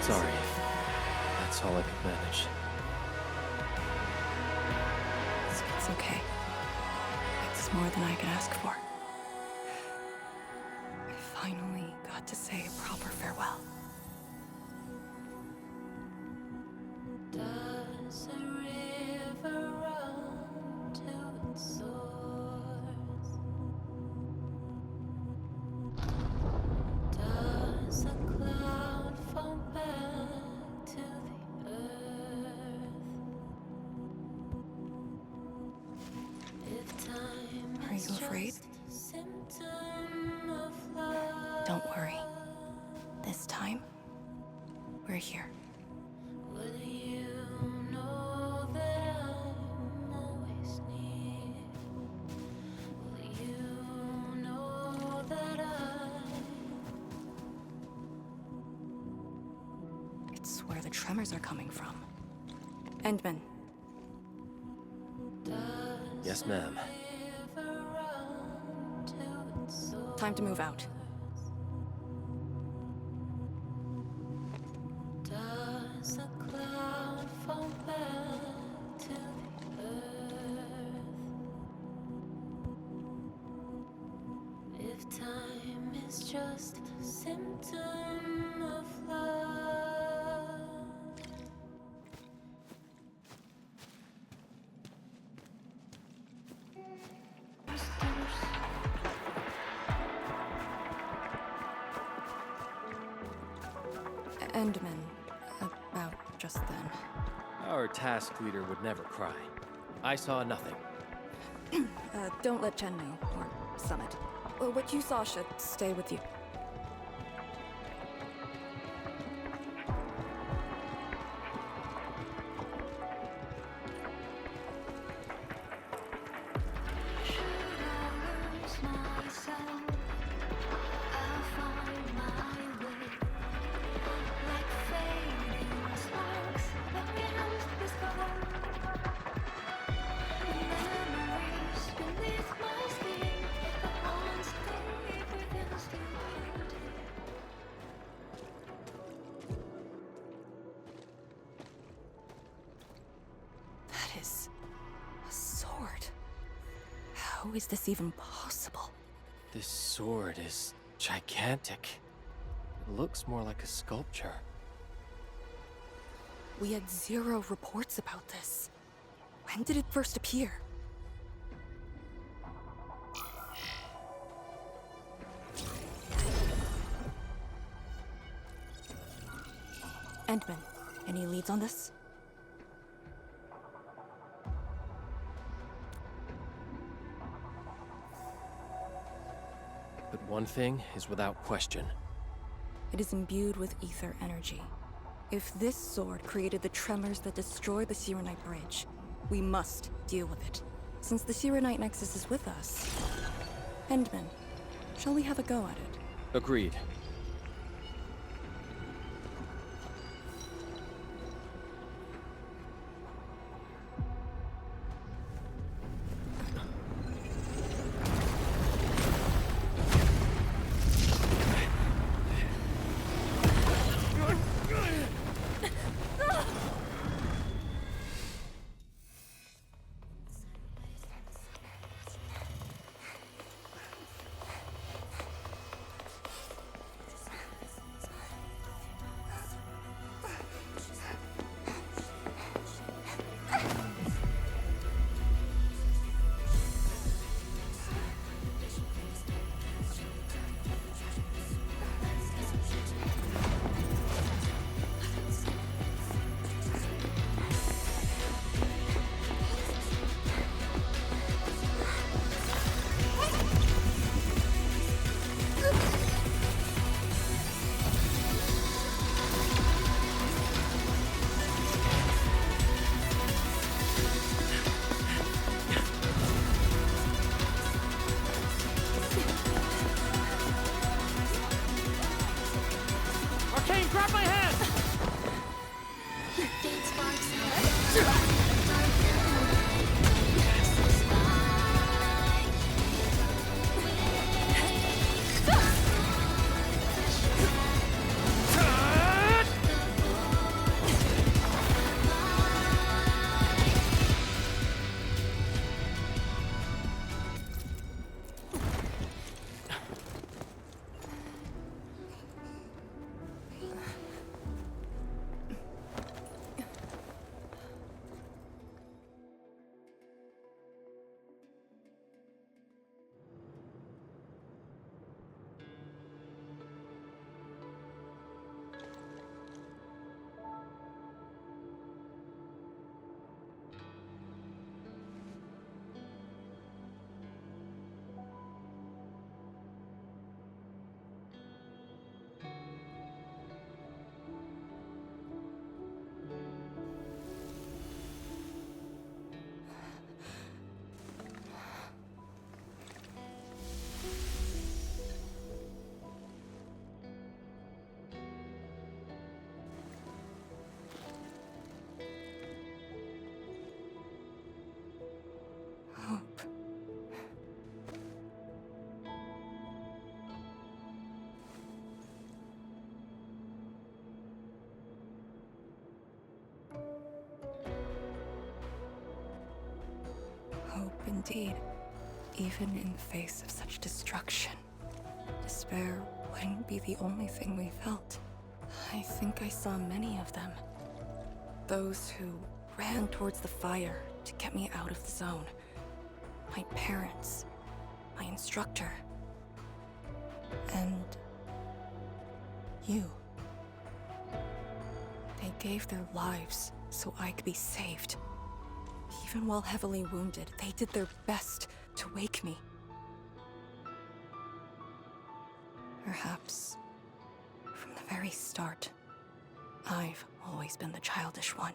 Speaker 7: Sorry. That's all I could manage.
Speaker 2: It's okay. It's more than I could ask for. I finally got to say a proper farewell.
Speaker 12: Does a river run to its source? Does a cloud fall back to the earth? If time
Speaker 2: Are
Speaker 12: is
Speaker 2: you afraid?
Speaker 12: just a symptom of love,
Speaker 2: Don't worry. This time, we're here.
Speaker 12: will you know that I'm always near? Will you know that
Speaker 2: It's where the tremors are coming from. Endman,
Speaker 7: Yes, ma'am.
Speaker 2: time to move out.
Speaker 12: phantom of love.
Speaker 2: Endman, about just then.
Speaker 7: Our task leader would never cry. I saw nothing.
Speaker 2: Don't let Chen know, or Summit. What you saw should stay with you. That is a sword. How is this even possible?
Speaker 7: This sword is gigantic. It looks more like a sculpture.
Speaker 2: We had 0 reports about this. When did it first appear? Endman, any leads on this?
Speaker 7: But one thing is without question.
Speaker 2: It is imbued with ether energy. If this sword created the tremors that destroyed the Sirenite Bridge, we must deal with it. Since the Sirenite Nexus is with us, Endman, shall we have a go at it?
Speaker 7: Agreed.
Speaker 2: Indeed, even in the face of such destruction, despair wouldn't be the only thing we felt. I think I saw many of them. Those who ran towards the fire to get me out of the zone. My parents, my instructor, and you. They gave their lives so I could be saved. Even while heavily wounded, they did their best to wake me. Perhaps, from the very start, I've always been the childish one.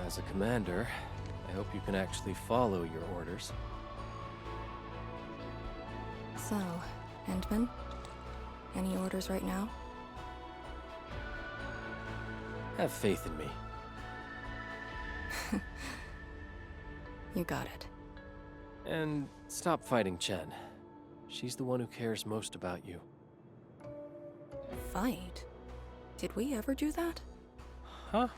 Speaker 7: As a commander, I hope you can actually follow your orders.
Speaker 2: So, Endman? Any orders right now?
Speaker 7: Have faith in me.
Speaker 2: You got it.
Speaker 7: And stop fighting Chen. She's the one who cares most about you.
Speaker 2: Fight? Did we ever do that?
Speaker 7: Huh?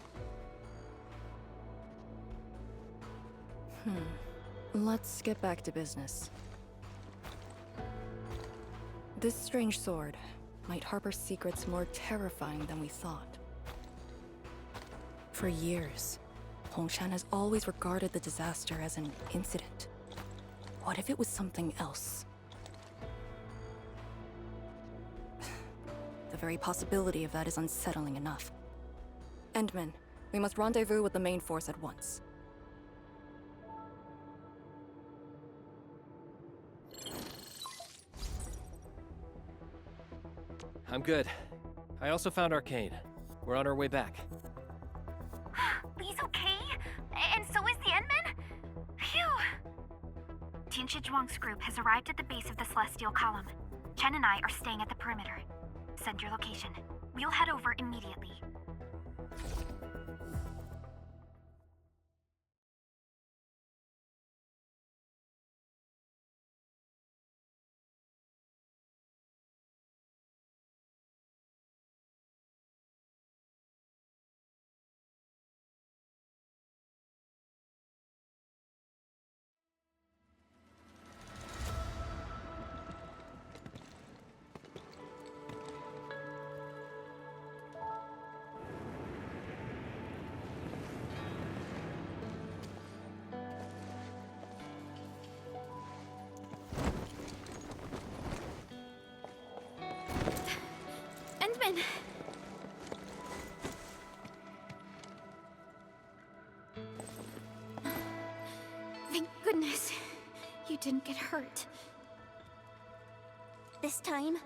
Speaker 2: Let's get back to business. This strange sword might harbor secrets more terrifying than we thought. For years, Hongshan has always regarded the disaster as an incident. What if it was something else? The very possibility of that is unsettling enough. Endman, we must rendezvous with the main force at once.
Speaker 7: I'm good. I also found Arcane. We're on our way back.
Speaker 3: Lee's okay? And so is the Endman? Phew! Tianshi Zhuang's group has arrived at the base of the Celestial Column. Chen and I are staying at the perimeter. Send your location. We'll head over immediately. Endman! Thank goodness you didn't get hurt.
Speaker 1: This time,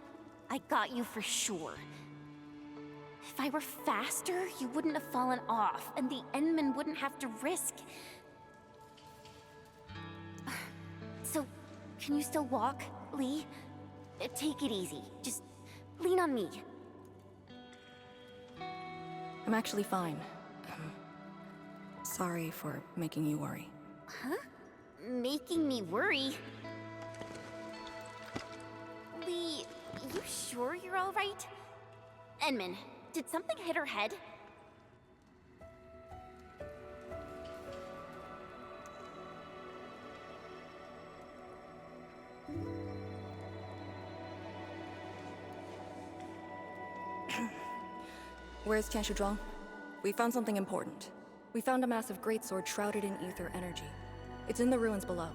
Speaker 1: I got you for sure. If I were faster, you wouldn't have fallen off, and the Endman wouldn't have to risk. So, can you still walk, Lee? Take it easy. Just lean on me.
Speaker 2: I'm actually fine. Sorry for making you worry.
Speaker 1: Huh? Making me worry? Lee, you sure you're all right? Endman, did something hit her head?
Speaker 2: Where's Tianshi Zhuang? We found something important. We found a massive greatsword shrouded in ether energy. It's in the ruins below.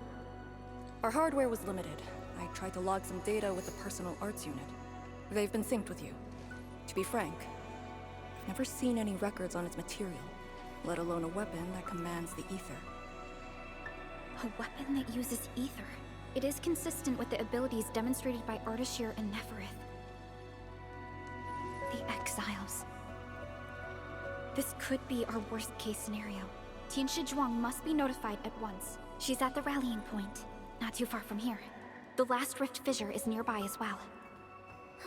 Speaker 2: Our hardware was limited. I tried to log some data with the personal arts unit. They've been synced with you. To be frank, I've never seen any records on its material, let alone a weapon that commands the ether.
Speaker 3: A weapon that uses ether. It is consistent with the abilities demonstrated by Ardashir and Neferith. The Exiles. This could be our worst-case scenario. Tianshi Zhuang must be notified at once. She's at the rallying point, not too far from here. The last rift fissure is nearby as well.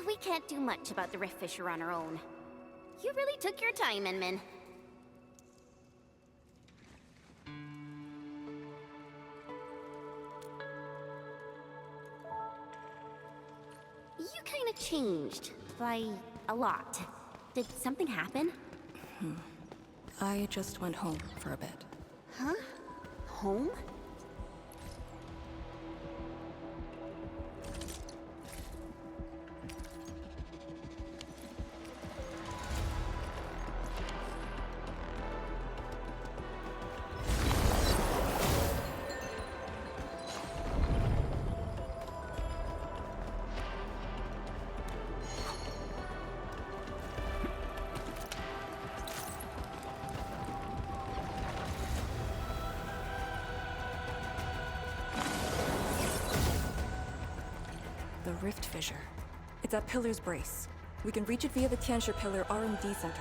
Speaker 1: We can't do much about the rift fissure on our own. You really took your time, Endman. You kind of changed, by a lot. Did something happen?
Speaker 2: I just went home for a bit.
Speaker 1: Huh? Home?
Speaker 2: rift fissure. It's at Pillar's Brace. We can reach it via the Tianshi Pillar R&D Center.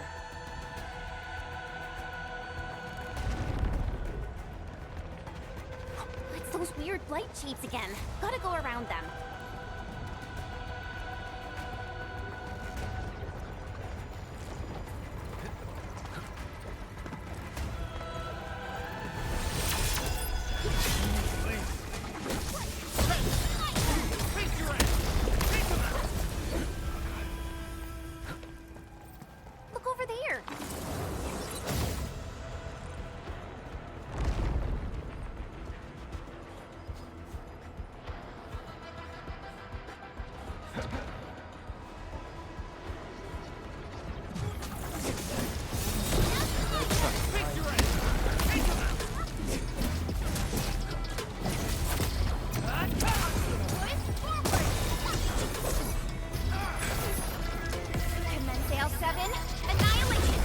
Speaker 1: It's those weird blight shapes again. Gotta go around them. Look over there. Commence Sail 7, Annihilation!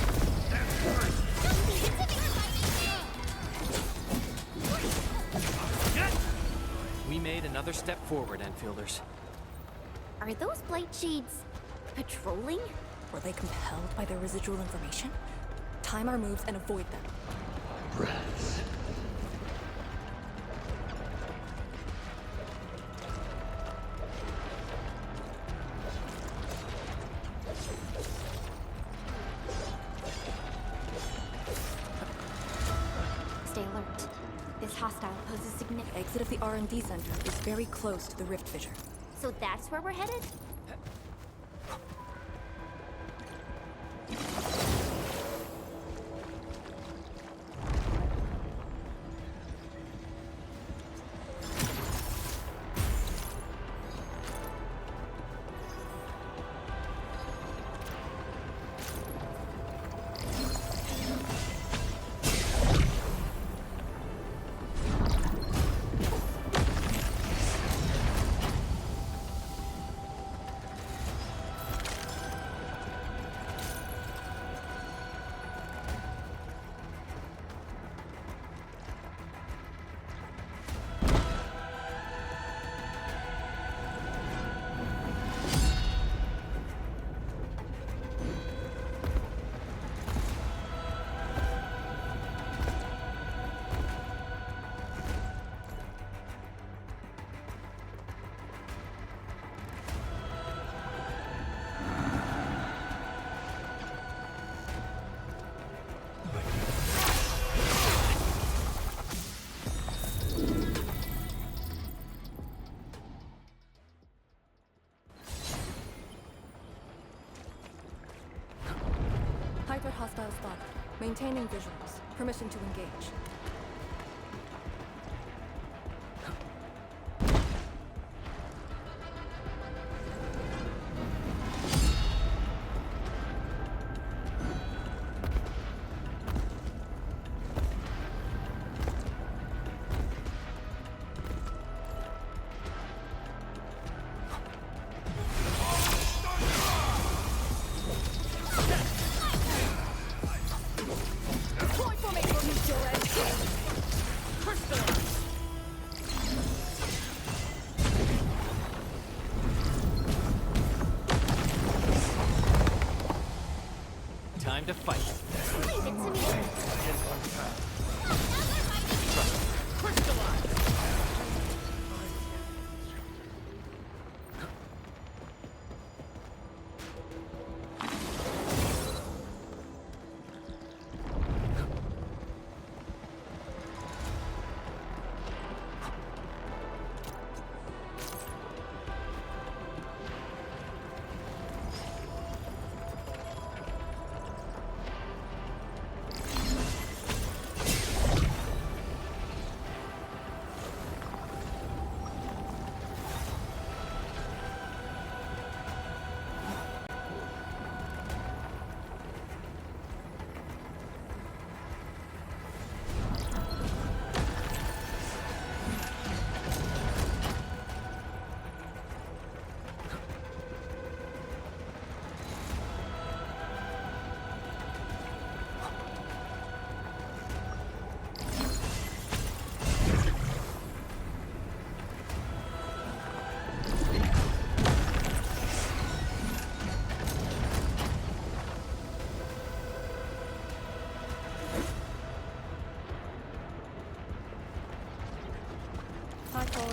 Speaker 7: We made another step forward, Enfielders.
Speaker 1: Are those blight shades patrolling?
Speaker 2: Were they compelled by their residual information? Time our moves and avoid them.
Speaker 5: Breaths.
Speaker 3: Stay alert. This hostile poses significant.
Speaker 2: Exit of the R&D Center is very close to the rift fissure.
Speaker 1: So that's where we're headed?
Speaker 2: High threat hostiles spotted. Maintaining visuals. Permission to engage.
Speaker 7: Time to fight.
Speaker 1: Leave it to me.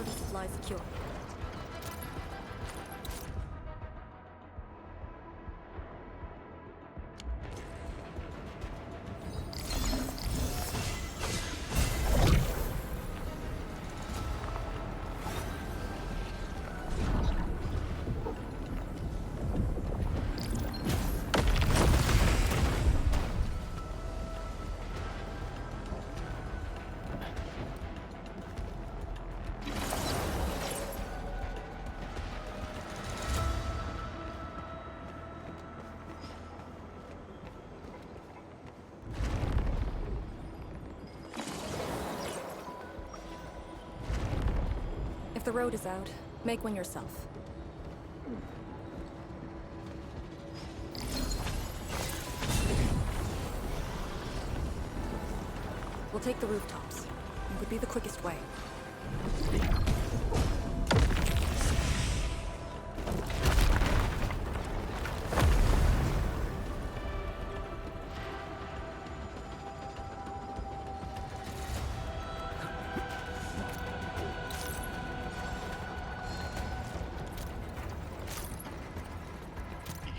Speaker 2: Emergency supplies secure. If the road is out, make one yourself. We'll take the rooftops. It would be the quickest way.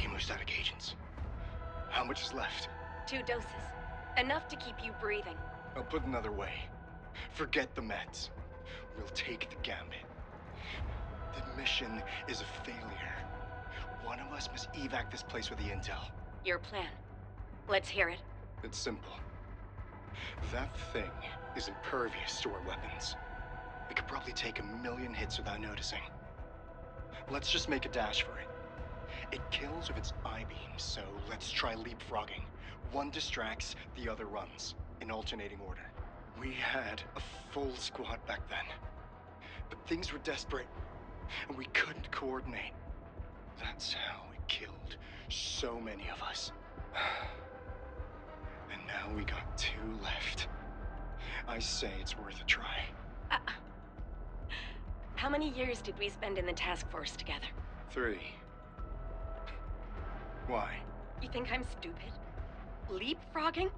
Speaker 13: Hemostatic agents. How much is left?
Speaker 14: 2 doses. Enough to keep you breathing.
Speaker 13: I'll put another way. Forget the meds. We'll take the gambit. The mission is a failure. One of us must evac this place with the intel.
Speaker 14: Your plan. Let's hear it.
Speaker 13: It's simple. That thing is impervious to our weapons. It could probably take 1,000,000 hits without noticing. Let's just make a dash for it. It kills with its I-beams, so let's try leapfrogging. One distracts, the other runs, in alternating order. We had a full squad back then. But things were desperate, and we couldn't coordinate. That's how it killed so many of us. And now we got 2 left. I say it's worth a try.
Speaker 14: How many years did we spend in the task force together?
Speaker 13: 3. Why?
Speaker 14: You think I'm stupid? Leapfrogging?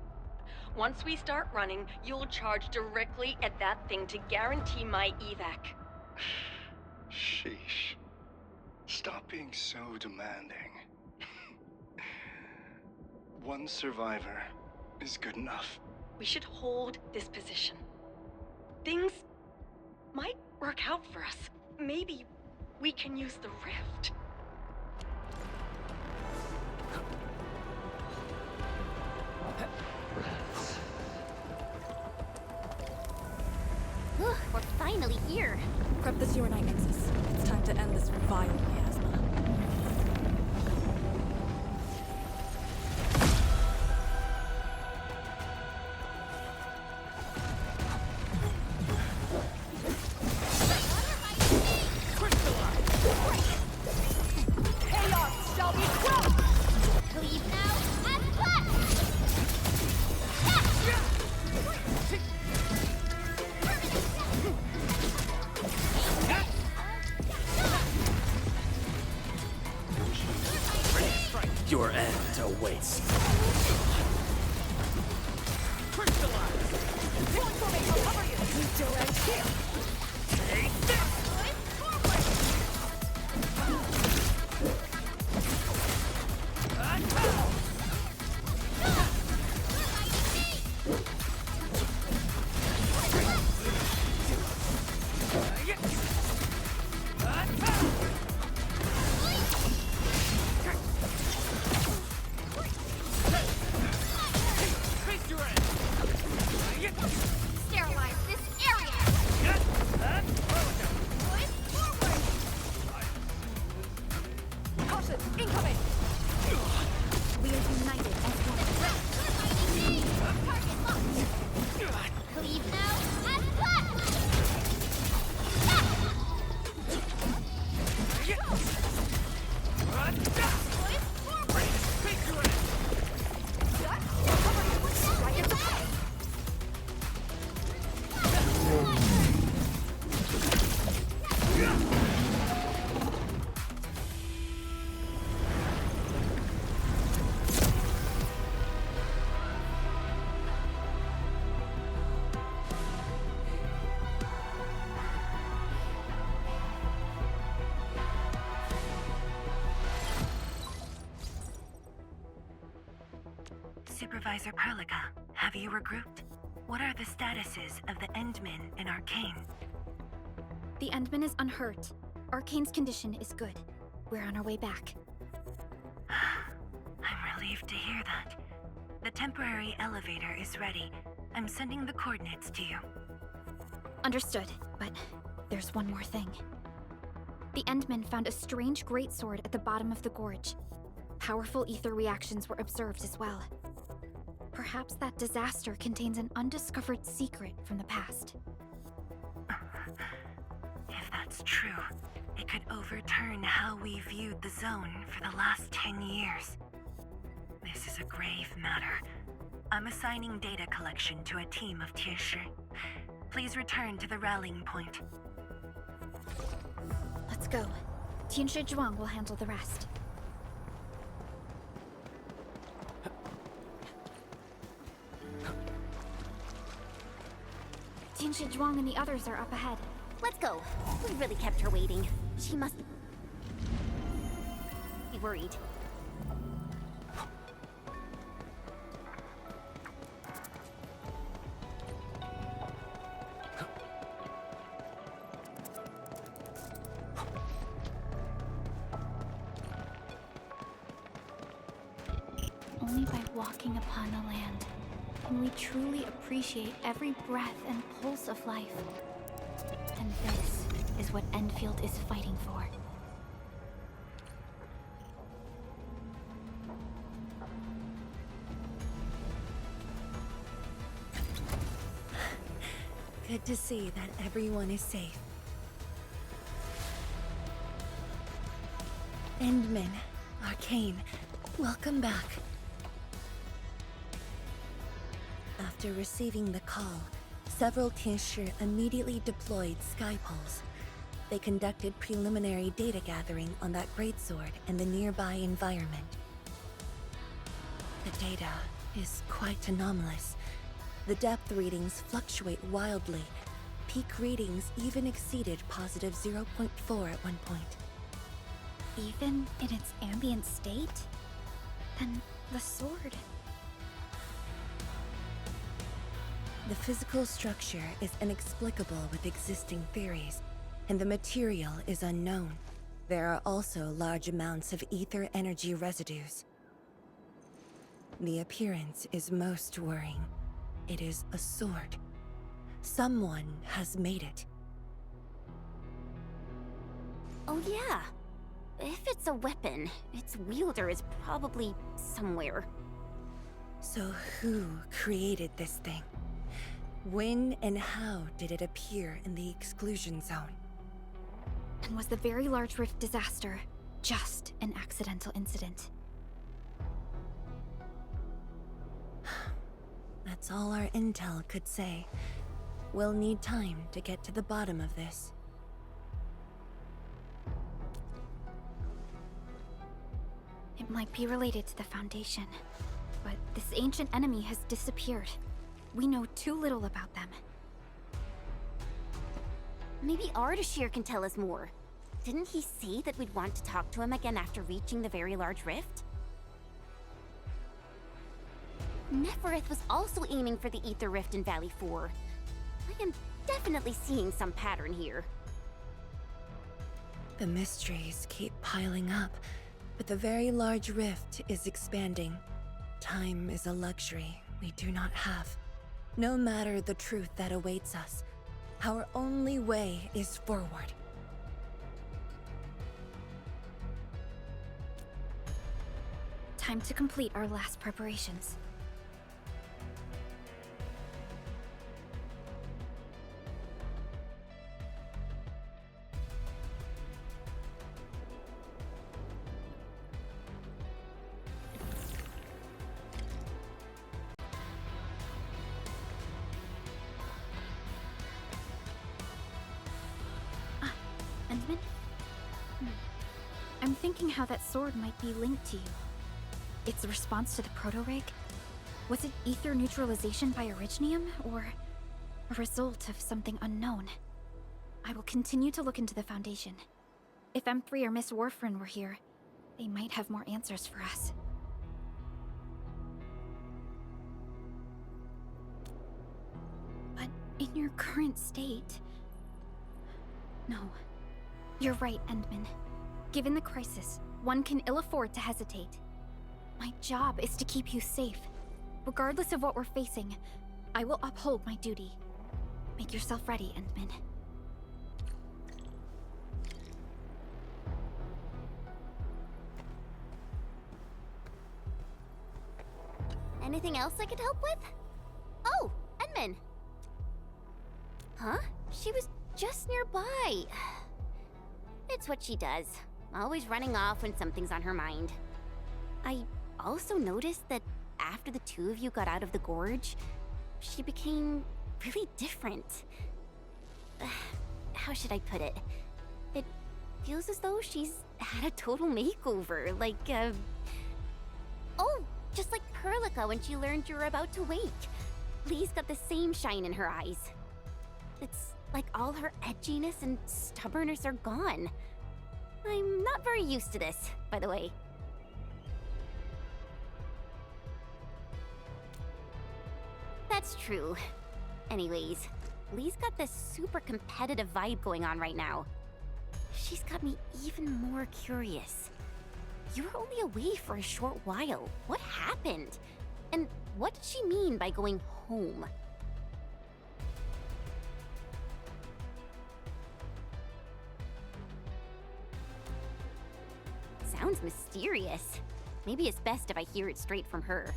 Speaker 14: Once we start running, you'll charge directly at that thing to guarantee my evac.
Speaker 13: Sheesh. Stop being so demanding. One survivor is good enough.
Speaker 14: We should hold this position. Things might work out for us. Maybe we can use the rift.
Speaker 1: We're finally here.
Speaker 2: Prep the sewer night nexus. It's time to end this vile miasma.
Speaker 10: Chaos shall be quelled!
Speaker 1: Leave now and fled!
Speaker 4: Your end awaits. Crystallize!
Speaker 10: One for me, I'll cover you! Direct shield!
Speaker 4: Take this!
Speaker 1: Sterilize this area!
Speaker 10: Caution, incoming!
Speaker 1: We are united as one. Target locked! Leave now and fled!
Speaker 6: Supervisor Perlica, have you regrouped? What are the statuses of the Endmen in Arcane?
Speaker 3: The Endman is unhurt. Arcane's condition is good. We're on our way back.
Speaker 6: I'm relieved to hear that. The temporary elevator is ready. I'm sending the coordinates to you.
Speaker 3: Understood, but there's one more thing. The Endmen found a strange greatsword at the bottom of the gorge. Powerful ether reactions were observed as well. Perhaps that disaster contains an undiscovered secret from the past.
Speaker 6: If that's true, it could overturn how we viewed the zone for the last 10 years. This is a grave matter. I'm assigning data collection to a team of Tieshi. Please return to the rallying point.
Speaker 3: Let's go. Tianshi Zhuang will handle the rest. Tianshi Zhuang and the others are up ahead.
Speaker 1: Let's go. We really kept her waiting. She must be worried.
Speaker 3: Only by walking upon the land can we truly appreciate every breath and pulse of life. And this is what Enfield is fighting for.
Speaker 6: Good to see that everyone is safe. Endman, Arcane, welcome back. After receiving the call, several Tieshi immediately deployed skypulls. They conducted preliminary data gathering on that greatsword and the nearby environment. The data is quite anomalous. The depth readings fluctuate wildly. Peak readings even exceeded positive 0.4 at one point.
Speaker 3: Even in its ambient state? Then the sword...
Speaker 6: The physical structure is inexplicable with existing theories, and the material is unknown. There are also large amounts of ether energy residues. The appearance is most worrying. It is a sword. Someone has made it.
Speaker 1: Oh yeah. If it's a weapon, its wielder is probably somewhere.
Speaker 6: So who created this thing? When and how did it appear in the exclusion zone?
Speaker 3: And was the Very Large Rift disaster just an accidental incident?
Speaker 6: That's all our intel could say. We'll need time to get to the bottom of this.
Speaker 3: It might be related to the Foundation, but this ancient enemy has disappeared. We know too little about them.
Speaker 1: Maybe Ardashir can tell us more. Didn't he say that we'd want to talk to him again after reaching the Very Large Rift? Nefereth was also aiming for the Ether Rift in Valley 4. I am definitely seeing some pattern here.
Speaker 6: The mysteries keep piling up, but the Very Large Rift is expanding. Time is a luxury we do not have. No matter the truth that awaits us, our only way is forward.
Speaker 3: Time to complete our last preparations. Endman? I'm thinking how that sword might be linked to you. Its response to the proto-rig? Was it ether neutralization by Originium, or a result of something unknown? I will continue to look into the Foundation. If M3 or Miss Warfrin were here, they might have more answers for us. your current state... No. You're right, Endman. Given the crisis, one can ill afford to hesitate. My job is to keep you safe. Regardless of what we're facing, I will uphold my duty. Make yourself ready, Endman.
Speaker 1: Anything else I could help with? Oh, Edmund. Huh? She was just nearby. It's what she does. Always running off when something's on her mind. I also noticed that after the two of you got out of the gorge, she became really different. How should I put it? It feels as though she's had a total makeover, like, Oh, just like Perlica when she learned you were about to wake. Lee's got the same shine in her eyes. It's like all her edginess and stubbornness are gone. I'm not very used to this, by the way. That's true. Anyways, Lee's got this super competitive vibe going on right now. She's got me even more curious. You were only away for a short while. What happened? And what did she mean by going home? Sounds mysterious. Maybe it's best if I hear it straight from her.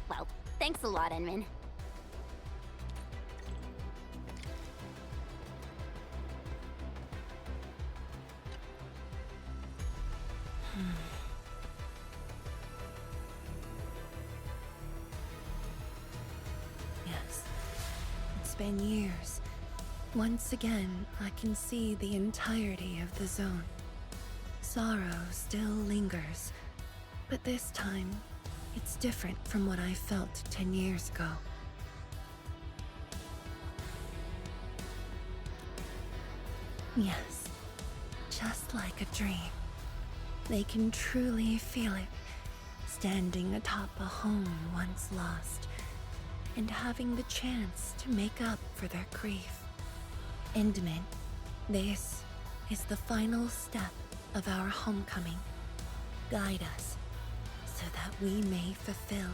Speaker 1: Well, thanks a lot, Enman.
Speaker 6: Yes. It's been years. Once again, I can see the entirety of the zone. Sorrow still lingers, but this time, it's different from what I felt 10 years ago. Yes, just like a dream. They can truly feel it, standing atop a home once lost, and having the chance to make up for their grief. Endman, this is the final step of our homecoming. Guide us, so that we may fulfill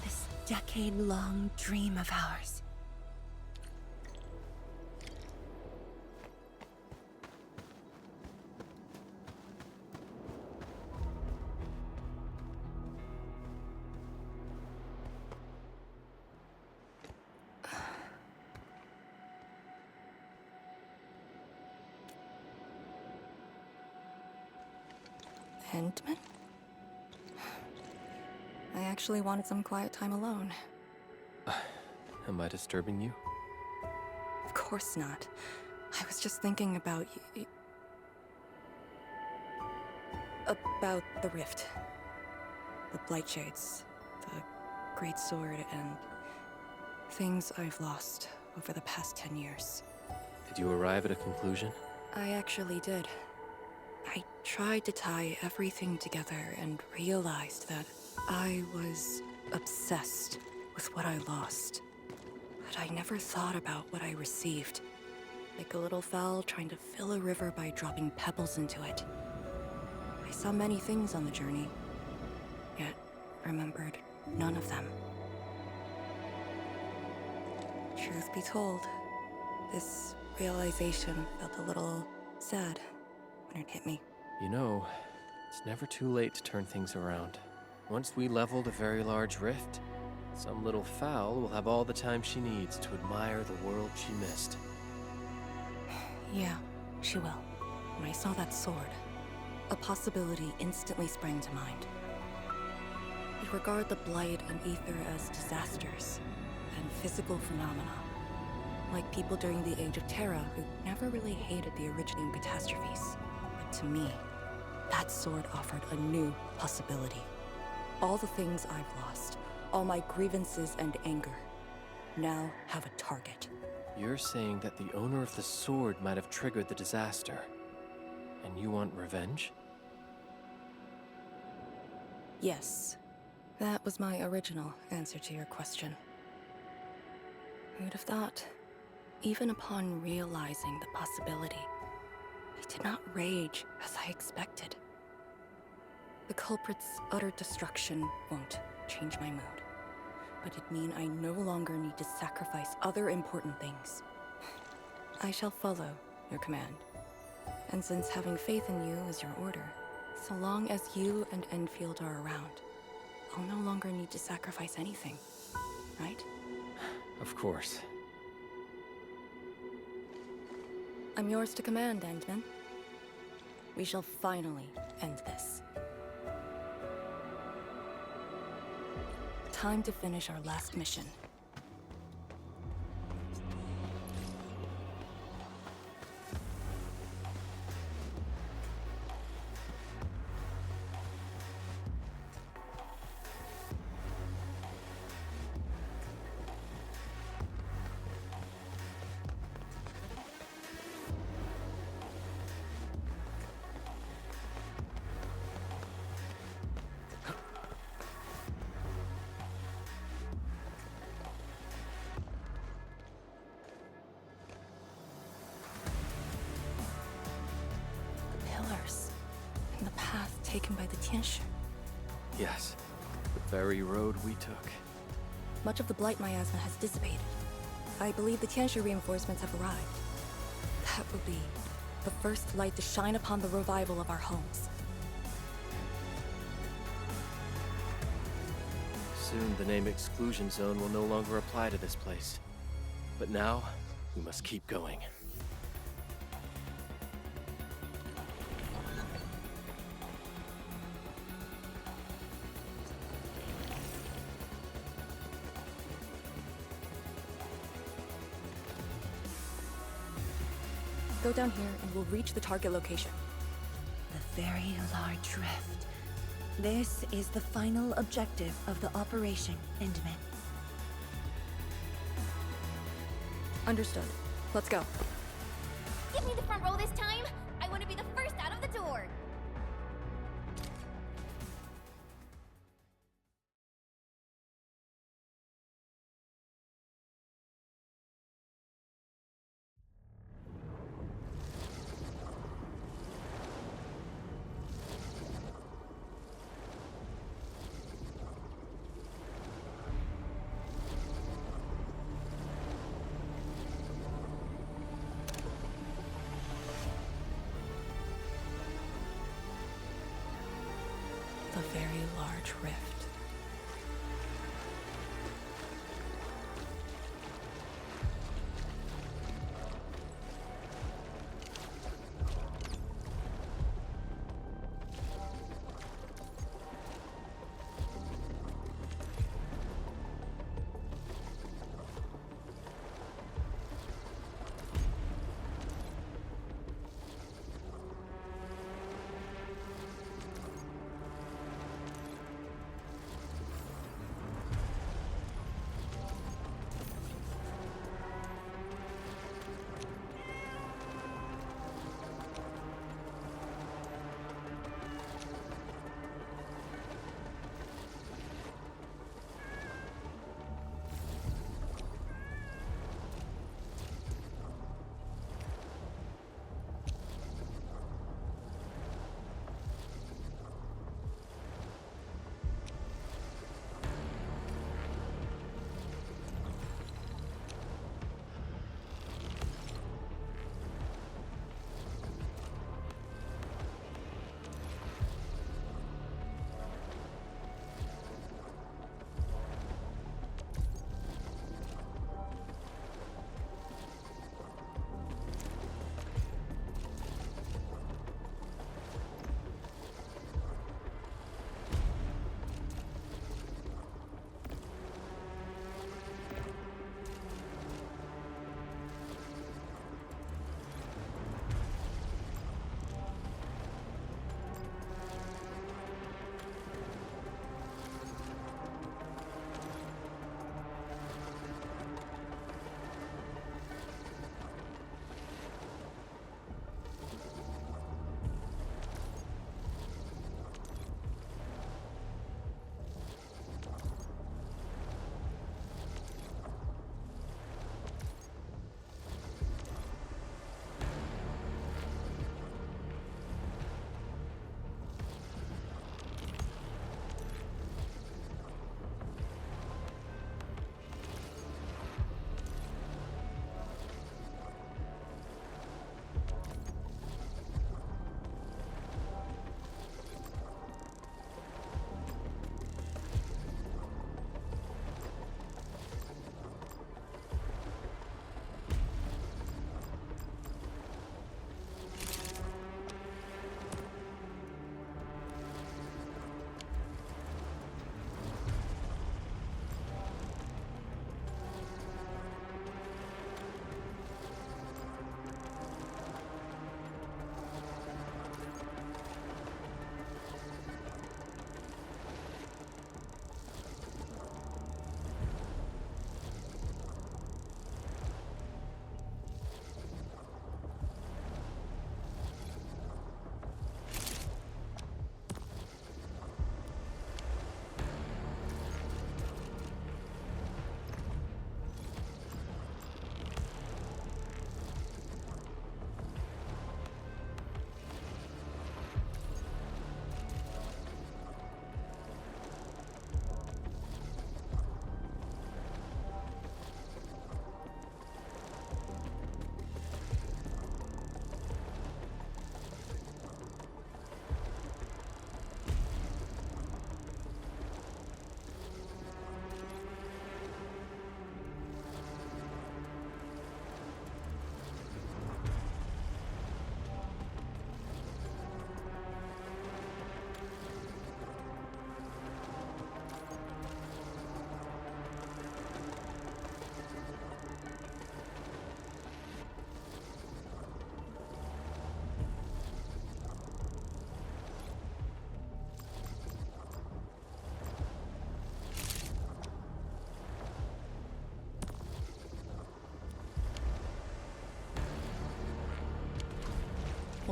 Speaker 6: this decade-long dream of ours.
Speaker 2: Endman? I actually wanted some quiet time alone.
Speaker 7: Am I disturbing you?
Speaker 2: Of course not. I was just thinking about about the rift. The Blightshades, the Great Sword, and things I've lost over the past 10 years.
Speaker 7: Did you arrive at a conclusion?
Speaker 2: I actually did. I tried to tie everything together and realized that I was obsessed with what I lost. But I never thought about what I received. Like a little fowl trying to fill a river by dropping pebbles into it. I saw many things on the journey, yet remembered none of them. Truth be told, this realization felt a little sad when it hit me.
Speaker 7: You know, it's never too late to turn things around. Once we leveled a very large rift, some little fowl will have all the time she needs to admire the world she missed.
Speaker 2: Yeah, she will. When I saw that sword, a possibility instantly sprang to mind. We'd regard the Blight and Ether as disasters and physical phenomena, like people during the Age of Terra who never really hated the originating catastrophes. But to me, that sword offered a new possibility. All the things I've lost, all my grievances and anger, now have a target.
Speaker 7: You're saying that the owner of the sword might have triggered the disaster, and you want revenge?
Speaker 2: Yes, that was my original answer to your question. Who'd have thought? Even upon realizing the possibility, I did not rage as I expected. The culprit's utter destruction won't change my mood, but it means I no longer need to sacrifice other important things. I shall follow your command. And since having faith in you is your order, so long as you and Enfield are around, I'll no longer need to sacrifice anything, right?
Speaker 7: Of course.
Speaker 2: I'm yours to command, Endman. We shall finally end this. Time to finish our last mission. And the path taken by the Tianshi.
Speaker 7: Yes, the very road we took.
Speaker 2: Much of the blight miasma has dissipated. I believe the Tianshi reinforcements have arrived. That will be the first light to shine upon the revival of our homes.
Speaker 7: Soon the name Exclusion Zone will no longer apply to this place. But now, we must keep going.
Speaker 2: Go down here and we'll reach the target location.
Speaker 6: The very large rift. This is the final objective of the Operation Endman.
Speaker 2: Understood. Let's go.
Speaker 1: Give me the front row this time! I want to be the first out of the door!
Speaker 2: The very large rift.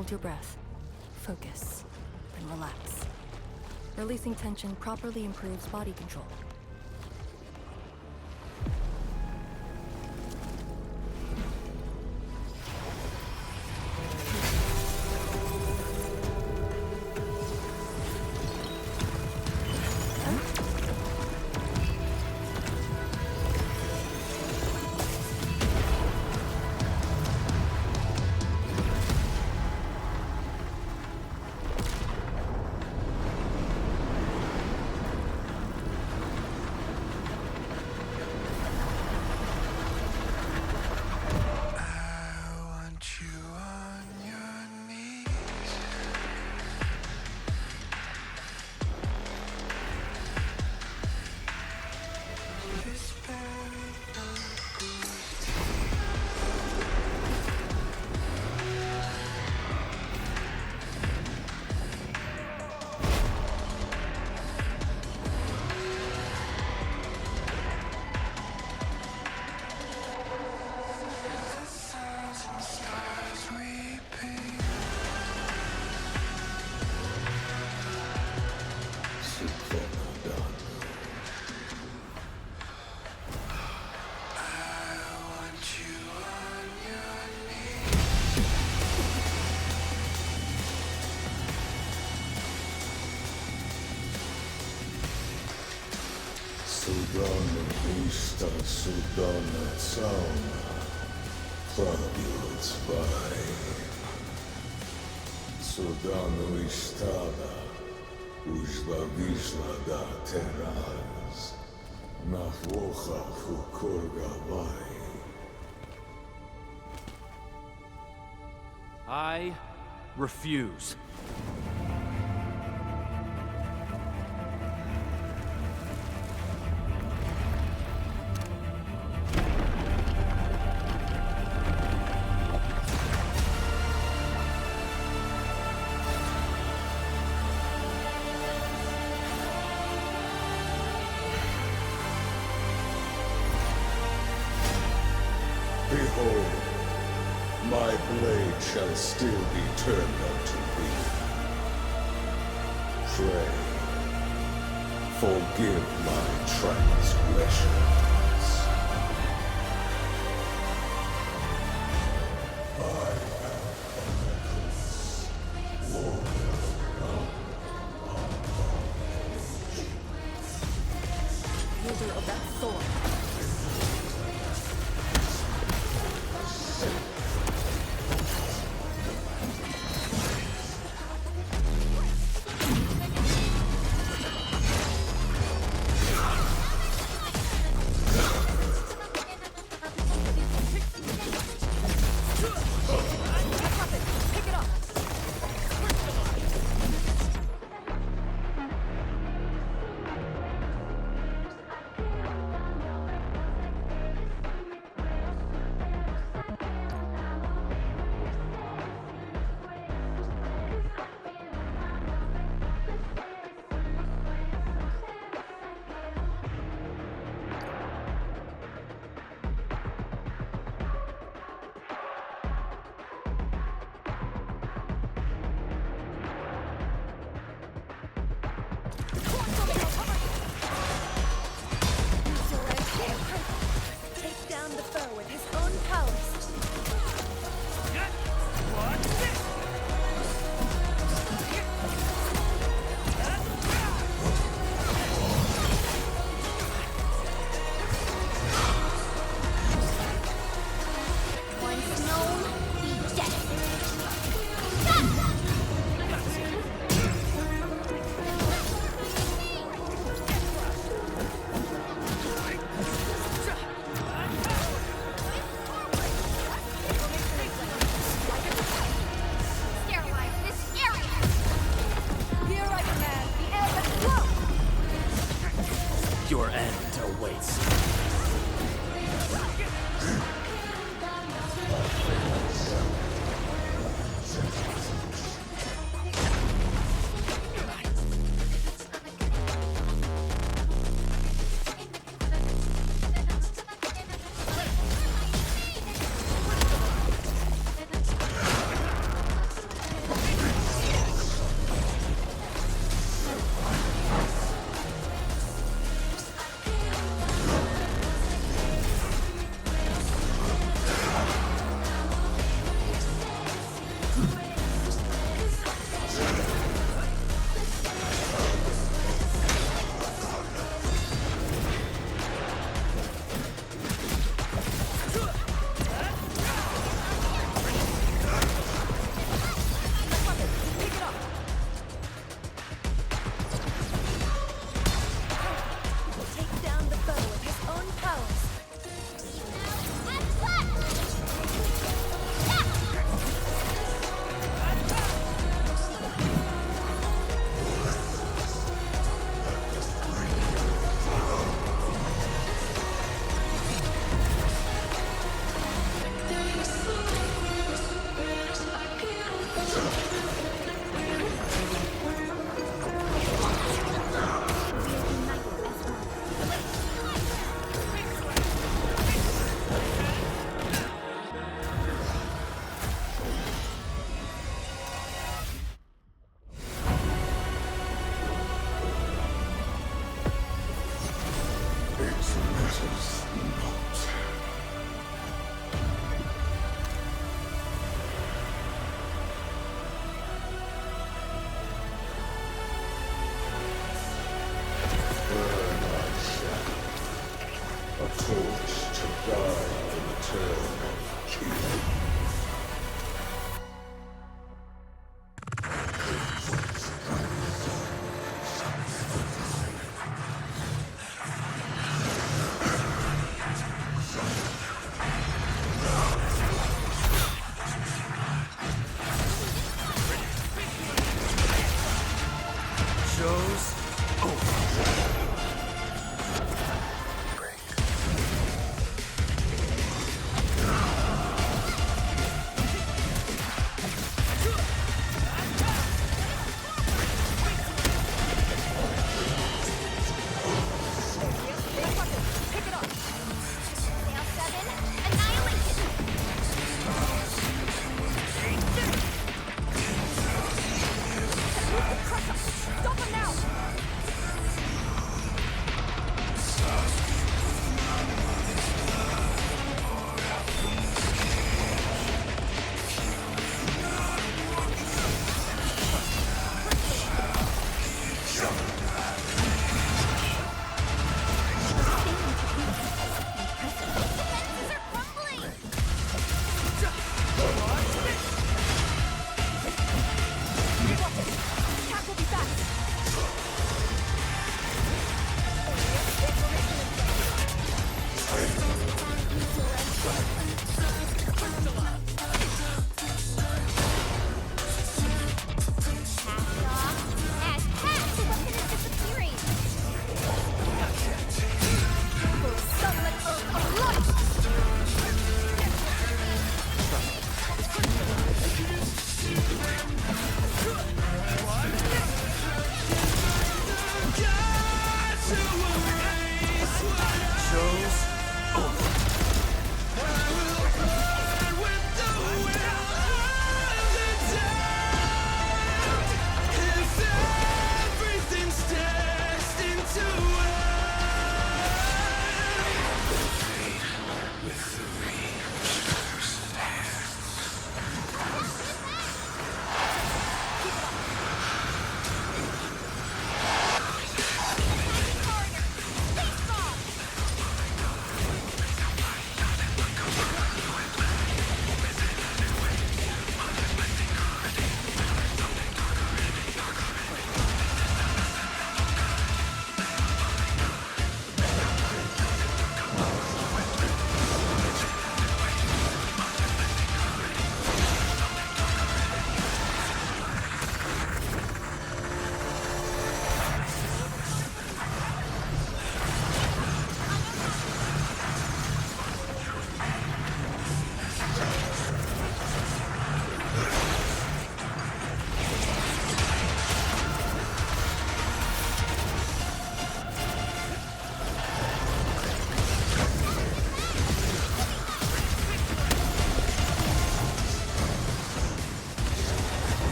Speaker 2: Hold your breath. Focus. Then relax. Releasing tension properly improves body control.
Speaker 15: Sudana Usta Sudana Sauna Prabilac Vai Sudana Istada Ujla Vishla da Teraz Nahvocha Fukurga Vai.
Speaker 4: I refuse.
Speaker 15: Behold, my blade shall still be turned unto thee. Pray, forgive my transgressions. I am Lord
Speaker 2: Wielder of that sword.
Speaker 4: Your end awaits.
Speaker 15: matters not. Burn I shall, a torch to guide the return of King.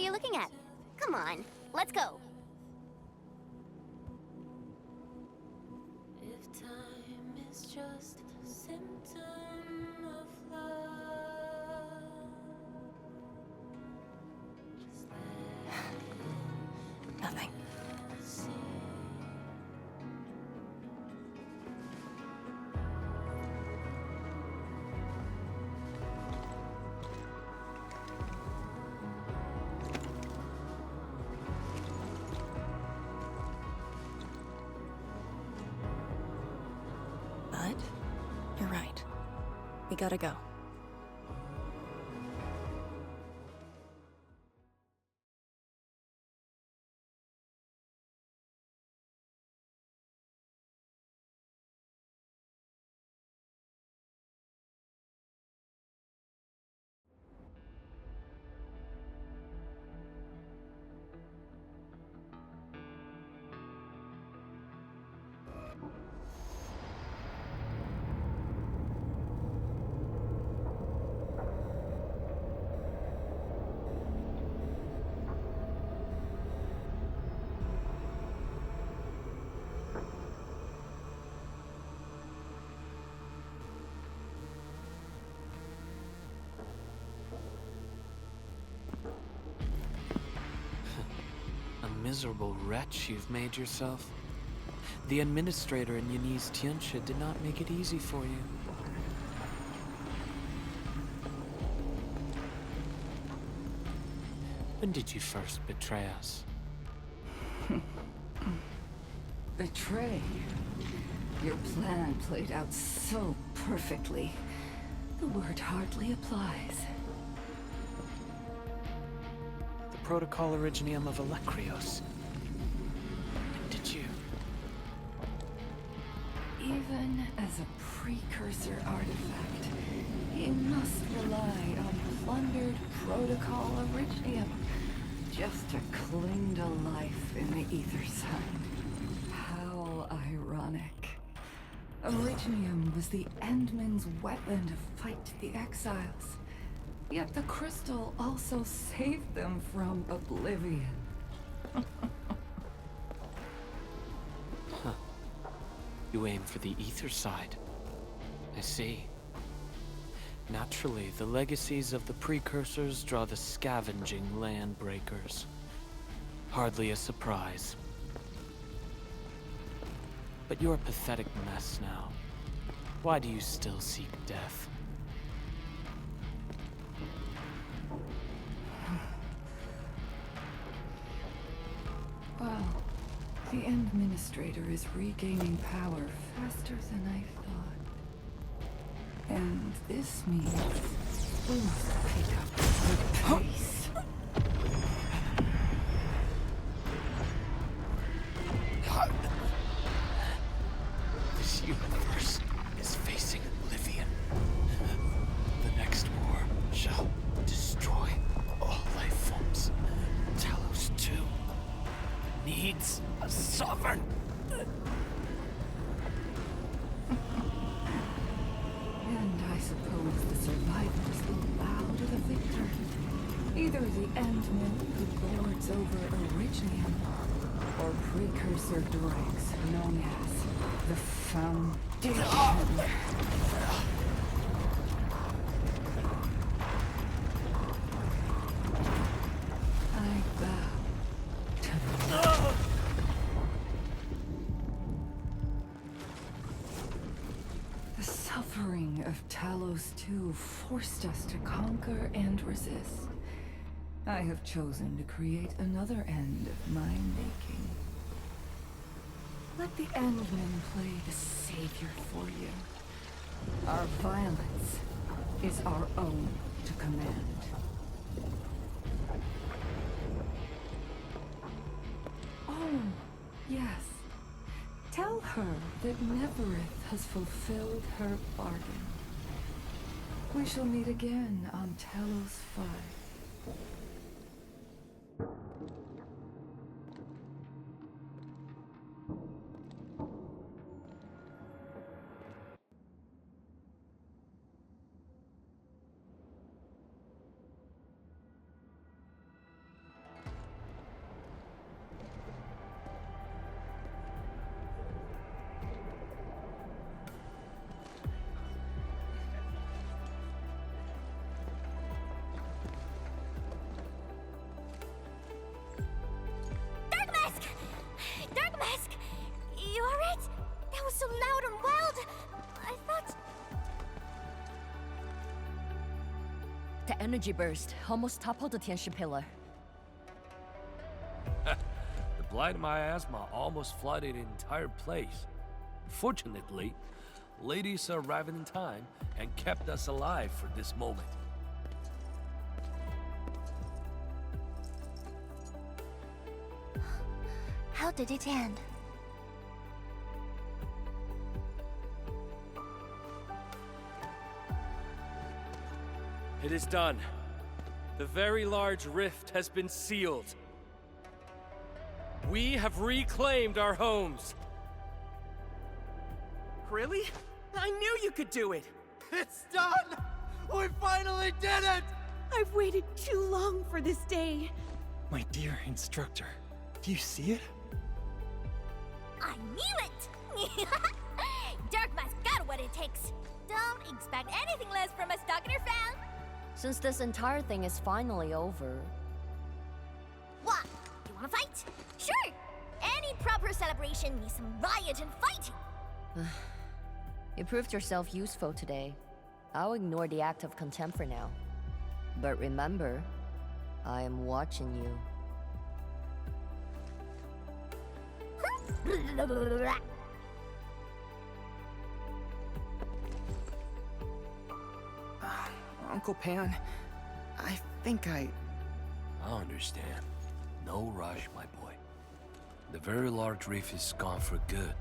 Speaker 1: you looking at? Come on, let's go.
Speaker 12: If time is just a symptom of love,
Speaker 2: Nothing. But you're right. We gotta go.
Speaker 7: A miserable wretch you've made yourself. The administrator in Yani's Tianxia did not make it easy for you. When did you first betray us?
Speaker 16: Betray? Your plan played out so perfectly. The word hardly applies.
Speaker 7: The Protocol Originium of Electrios. When did you?
Speaker 16: Even as a precursor artifact, you must rely on plundered Protocol Originium just to cling to life in the ether side. How ironic. Originium was the Endmen's weapon to fight the exiles. Yet the crystal also saved them from oblivion.
Speaker 7: Huh. You aim for the ether side. I see. Naturally, the legacies of the precursors draw the scavenging landbreakers. Hardly a surprise. But you're a pathetic mess now. Why do you still seek death?
Speaker 16: Well, the Administrator is regaining power faster than I thought. And this means we must pick up the pace.
Speaker 7: This universe is facing oblivion. The next war shall destroy all life forms. Talos 2 needs a sovereign.
Speaker 16: And I suppose the survivors will bow to the victor. Either the Endman who lords over Originium, or precursor droids known as the Foundation. I bow to them. The suffering of Talos 2 forced us to conquer and resist. I have chosen to create another end of my making. Let the Endmen play the savior for you. Our violence is our own to command. Oh, yes. Tell her that Neverith has fulfilled her bargain. We shall meet again on Talos 5.
Speaker 17: The energy burst almost toppled the Tianshi pillar.
Speaker 18: The blight of my asthma almost flooded the entire place. Fortunately, ladies arrived in time and kept us alive for this moment.
Speaker 19: How did it end?
Speaker 7: It is done. The very large rift has been sealed. We have reclaimed our homes.
Speaker 4: Really? I knew you could do it! It's done! We finally did it!
Speaker 10: I've waited too long for this day.
Speaker 4: My dear instructor, do you see it?
Speaker 19: I knew it! Darkma's got what it takes. Don't expect anything less from a Stalker fan.
Speaker 17: Since this entire thing is finally over...
Speaker 19: What? You wanna fight? Sure! Any proper celebration needs some riot and fighting.
Speaker 17: You proved yourself useful today. I'll ignore the act of contempt for now. But remember, I am watching you.
Speaker 4: Uncle Pan, I think I
Speaker 18: understand. No rush, my boy. The very large reef is gone for good.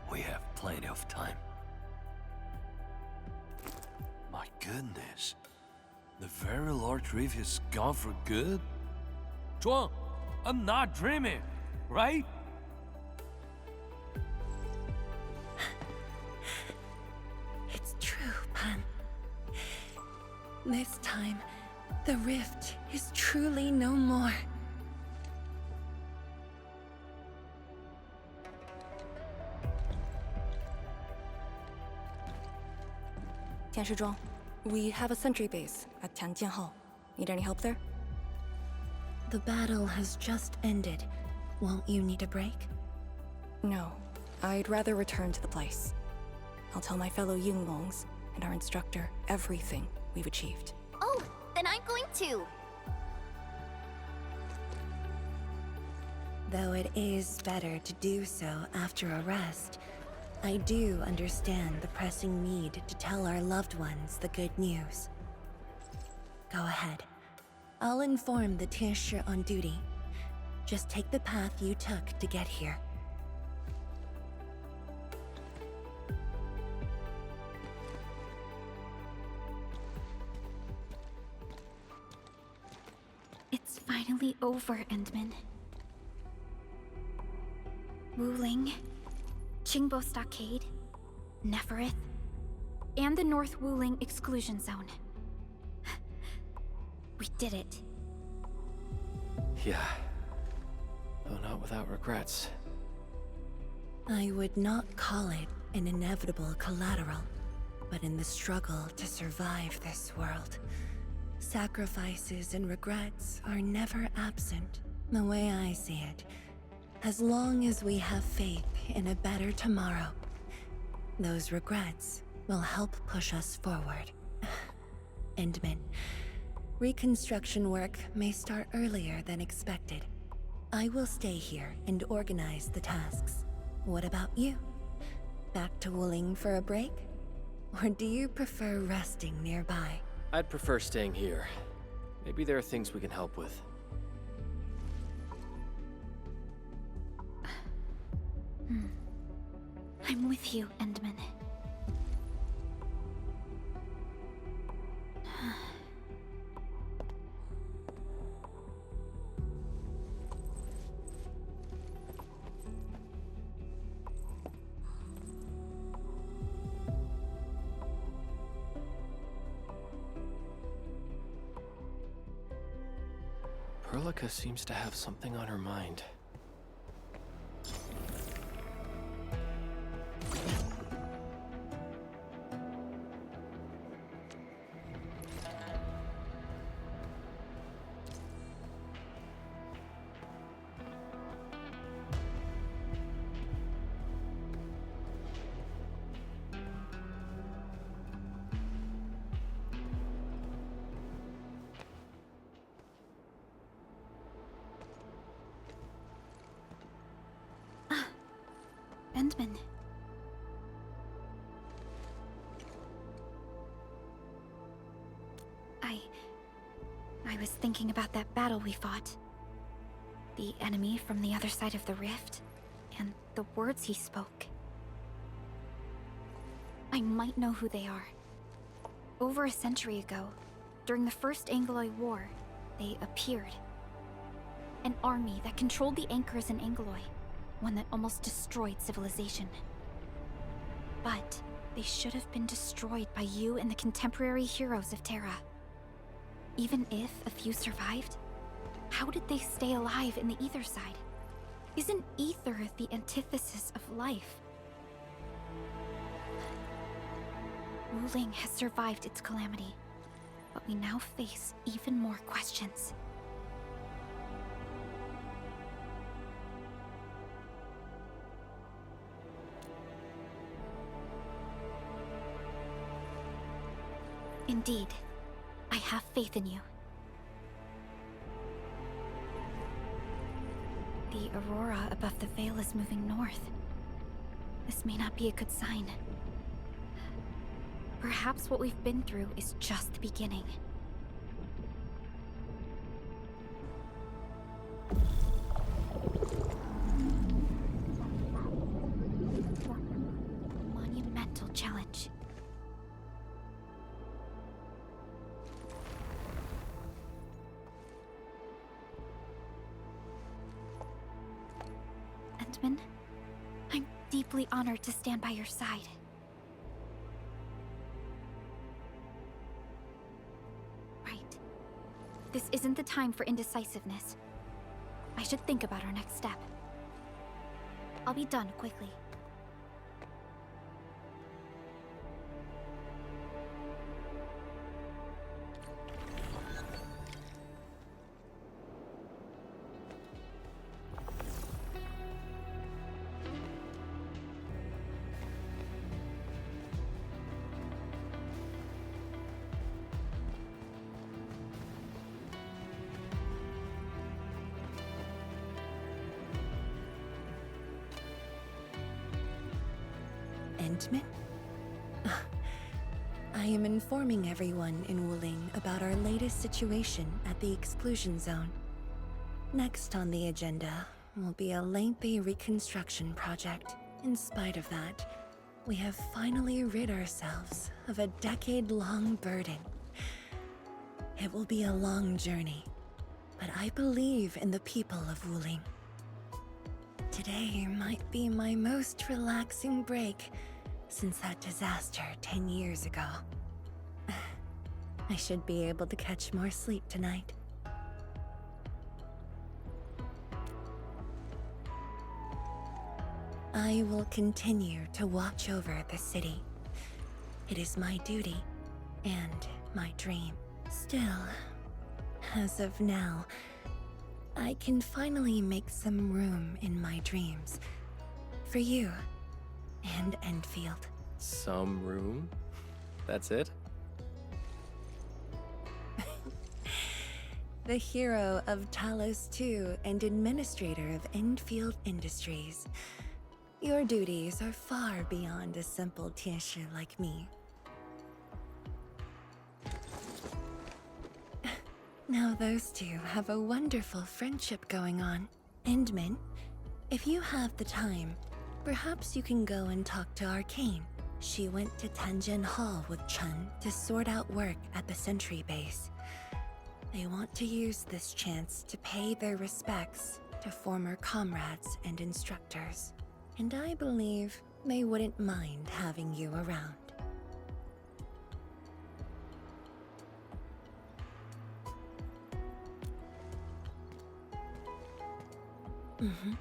Speaker 18: We have plenty of time. My goodness. The very large reef is gone for good? Zhuang, I'm not dreaming, right?
Speaker 6: It's true, Pan. This time, the rift is truly no more.
Speaker 2: Tianshizhuang, we have a sentry base at Tianjian Hall. Need any help there?
Speaker 6: The battle has just ended. Won't you need a break?
Speaker 2: No. I'd rather return to the place. I'll tell my fellow Yinglongs and our instructor everything we've achieved.
Speaker 19: Oh, then I'm going to.
Speaker 6: Though it is better to do so after a rest, I do understand the pressing need to tell our loved ones the good news. Go ahead. I'll inform the Tianshi on duty. Just take the path you took to get here.
Speaker 3: It's finally over, Endman. Wuling, Qingbo Stockade, Neferith, and the North Wuling Exclusion Zone. We did it.
Speaker 7: Yeah. Though not without regrets.
Speaker 6: I would not call it an inevitable collateral, but in the struggle to survive this world, sacrifices and regrets are never absent. The way I see it, as long as we have faith in a better tomorrow, those regrets will help push us forward. Endman, reconstruction work may start earlier than expected. I will stay here and organize the tasks. What about you? Back to Wuling for a break? Or do you prefer resting nearby?
Speaker 7: I'd prefer staying here. Maybe there are things we can help with.
Speaker 3: I'm with you, Endman.
Speaker 7: Perlica seems to have something on her mind.
Speaker 3: Endman. I was thinking about that battle we fought. The enemy from the other side of the rift, and the words he spoke. I might know who they are. Over a century ago, during the First Angloid War, they appeared. An army that controlled the anchors in Angloy, one that almost destroyed civilization. But they should have been destroyed by you and the contemporary heroes of Terra. Even if a few survived, how did they stay alive in the ether side? Isn't ether the antithesis of life? Wuling has survived its calamity, but we now face even more questions. Indeed, I have faith in you. The aurora above the veil is moving north. This may not be a good sign. Perhaps what we've been through is just the beginning. Monumental challenge. Endman, I'm deeply honored to stand by your side. Right. This isn't the time for indecisiveness. I should think about our next step. I'll be done quickly.
Speaker 6: Endman? I am informing everyone in Wuling about our latest situation at the exclusion zone. Next on the agenda will be a lengthy reconstruction project. In spite of that, we have finally rid ourselves of a decade-long burden. It will be a long journey, but I believe in the people of Wuling. Today might be my most relaxing break since that disaster 10 years ago. I should be able to catch more sleep tonight. I will continue to watch over the city. It is my duty and my dream. Still, as of now, I can finally make some room in my dreams for you and Endfield.
Speaker 7: Some room? That's it?
Speaker 6: The hero of Talos II and administrator of Endfield Industries. Your duties are far beyond a simple Tiesha like me. Now those two have a wonderful friendship going on. Endman, if you have the time, perhaps you can go and talk to Arcane. She went to Tanjin Hall with Chun to sort out work at the Sentry base. They want to use this chance to pay their respects to former comrades and instructors. And I believe they wouldn't mind having you around. Mm-hmm.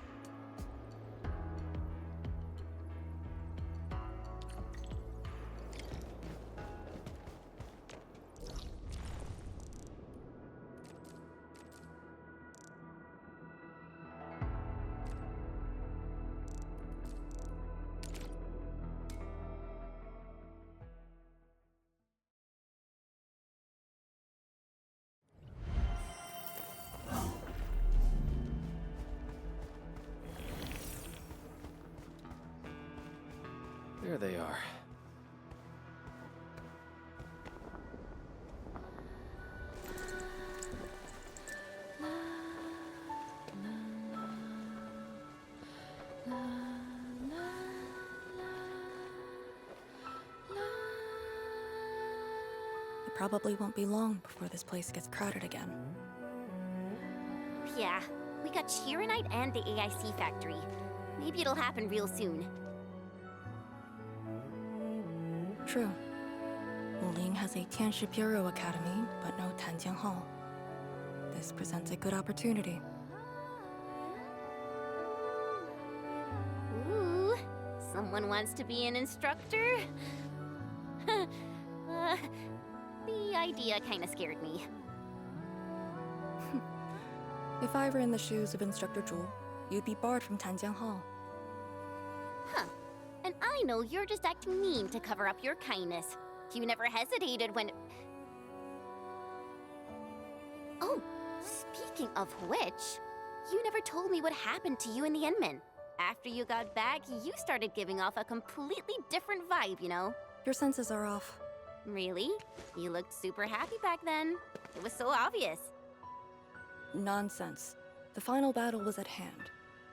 Speaker 2: probably won't be long before this place gets crowded again.
Speaker 1: Yeah, we got Chironite and the AIC factory. Maybe it'll happen real soon.
Speaker 2: True. Wuling has a Tianshi Bureau Academy, but no Tanjiang Hall. This presents a good opportunity.
Speaker 1: Ooh, someone wants to be an instructor? The idea kinda scared me.
Speaker 2: If I were in the shoes of Instructor Zhu, you'd be barred from Tanjiang Hall.
Speaker 1: Huh. And I know you're just acting mean to cover up your kindness. You never hesitated when... Oh, speaking of which, you never told me what happened to you in the Enman. After you got back, you started giving off a completely different vibe, you know?
Speaker 2: Your senses are off.
Speaker 1: Really? You looked super happy back then. It was so obvious.
Speaker 2: Nonsense. The final battle was at hand.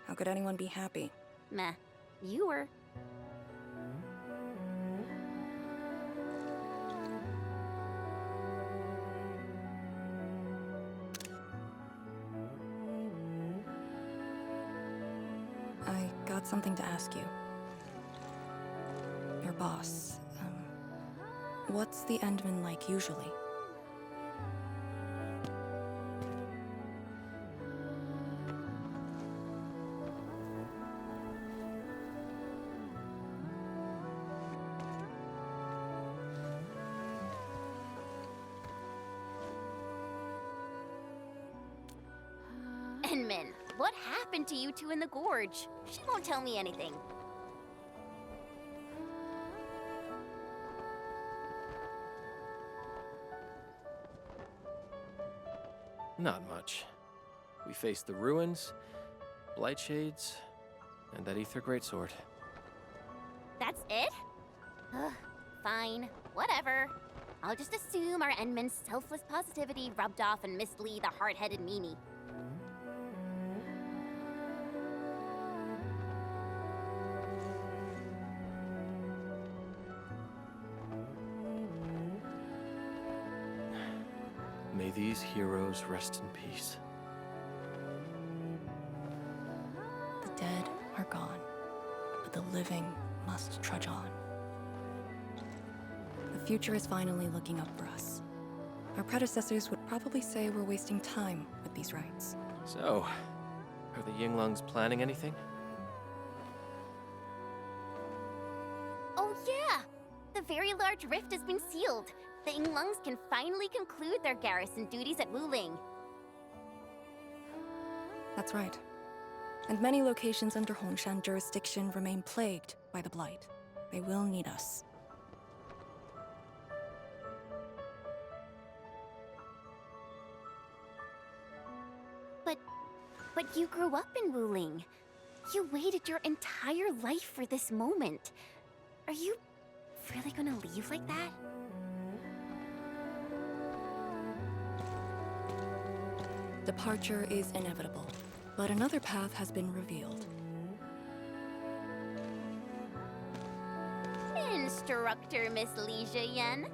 Speaker 2: How could anyone be happy?
Speaker 1: Meh. You were.
Speaker 2: I got something to ask you. Your boss, what's the Endman like usually?
Speaker 1: Enman, what happened to you two in the gorge? She won't tell me anything.
Speaker 7: Not much. We faced the ruins, Blightshades, and that Ether Greatsword.
Speaker 1: That's it? Ugh, fine, whatever. I'll just assume our Enman's selfless positivity rubbed off on Miss Lee, the hard-headed meanie.
Speaker 7: May these heroes rest in peace.
Speaker 2: The dead are gone, but the living must trudge on. The future is finally looking up for us. Our predecessors would probably say we're wasting time with these rites.
Speaker 7: So, are the Yinglungs planning anything?
Speaker 1: Oh yeah! The very large rift has been sealed. The Yinglungs can finally conclude their garrison duties at Wuling.
Speaker 2: That's right. And many locations under Hongshan jurisdiction remain plagued by the Blight. They will need us.
Speaker 1: But you grew up in Wuling. You waited your entire life for this moment. Are you really gonna leave like that?
Speaker 2: Departure is inevitable, but another path has been revealed.
Speaker 1: Instructor Miss Li Zheyan.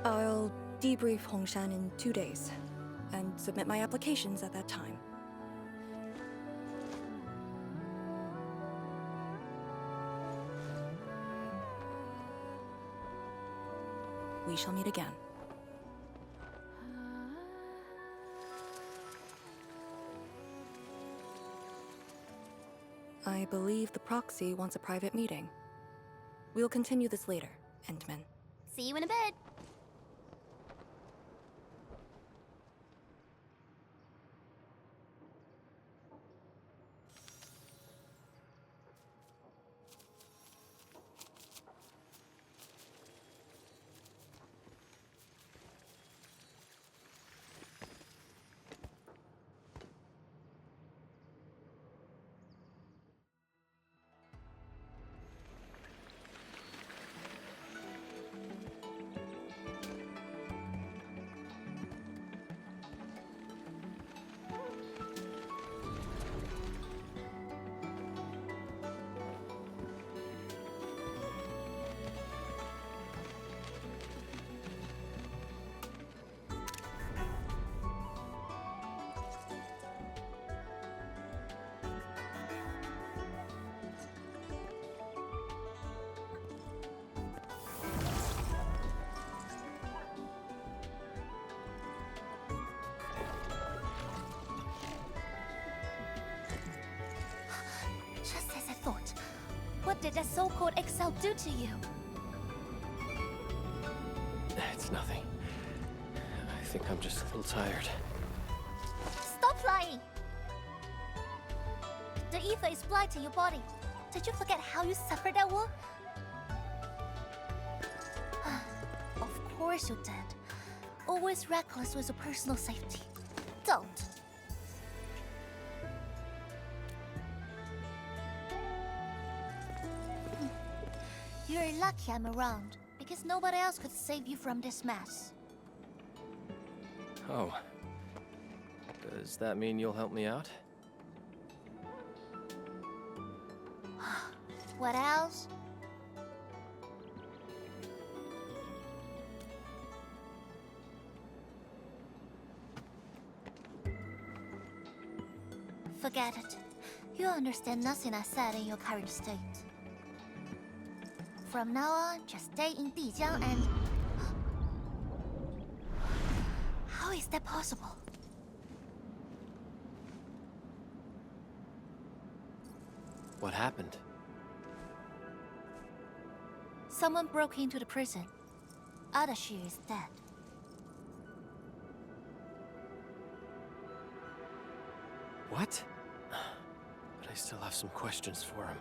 Speaker 2: I'll debrief Hongshan in 2 days, and submit my applications at that time. We shall meet again. I believe the proxy wants a private meeting. We'll continue this later, Endman.
Speaker 1: See you in a bit.
Speaker 19: did that so-called Excel do to you?
Speaker 7: It's nothing. I think I'm just a little tired.
Speaker 19: Stop lying! The ether is blighting your body. Did you forget how you suffered that war? Of course you did. Always reckless with your personal safety. Don't. You're lucky I'm around, because nobody else could save you from this mess.
Speaker 7: Oh. Does that mean you'll help me out?
Speaker 19: What else? Forget it. You understand nothing I said in your current state. From now on, just stay in Dijiang and... How is that possible?
Speaker 7: What happened?
Speaker 19: Someone broke into the prison. Ardashir is dead.
Speaker 7: What? But I still have some questions for him.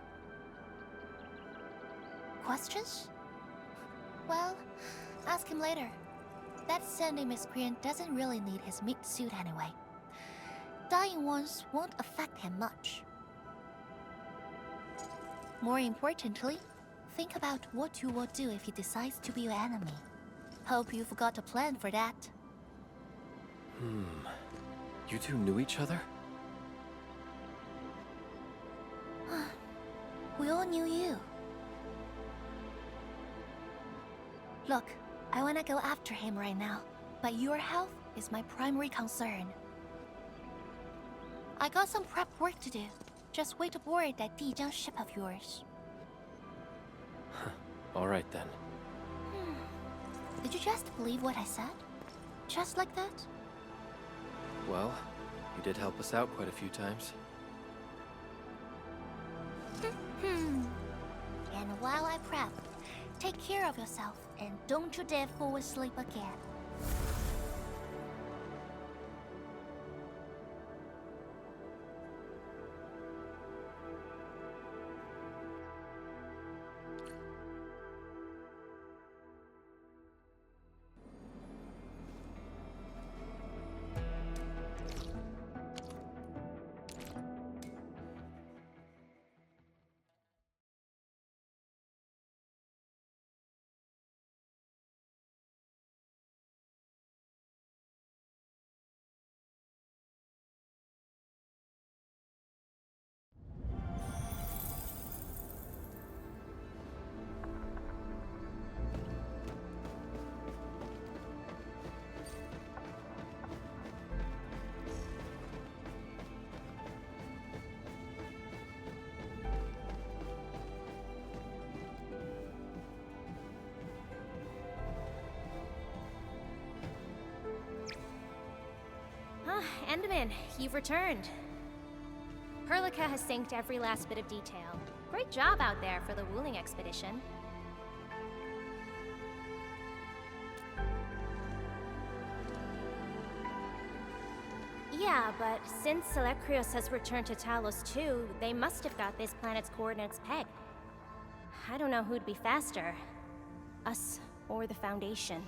Speaker 19: Questions? Well, ask him later. That Sandy miscreant doesn't really need his meat suit anyway. Dying ones won't affect him much. More importantly, think about what you will do if he decides to be your enemy. Hope you've got a plan for that.
Speaker 7: You two knew each other?
Speaker 19: We all knew you. Look, I wanna go after him right now, but your health is my primary concern. I got some prep work to do. Just wait aboard that Dijiang ship of yours.
Speaker 7: All right then.
Speaker 19: Did you just believe what I said? Just like that?
Speaker 7: Well, you did help us out quite a few times.
Speaker 19: And while I prep, take care of yourself and don't you dare fall asleep again.
Speaker 20: Enderman, you've returned. Perlica has synced every last bit of detail. Great job out there for the Wuling expedition. Yeah, but since Selekrios has returned to Talos too, they must have got this planet's coordinates pegged. I don't know who'd be faster. Us or the Foundation.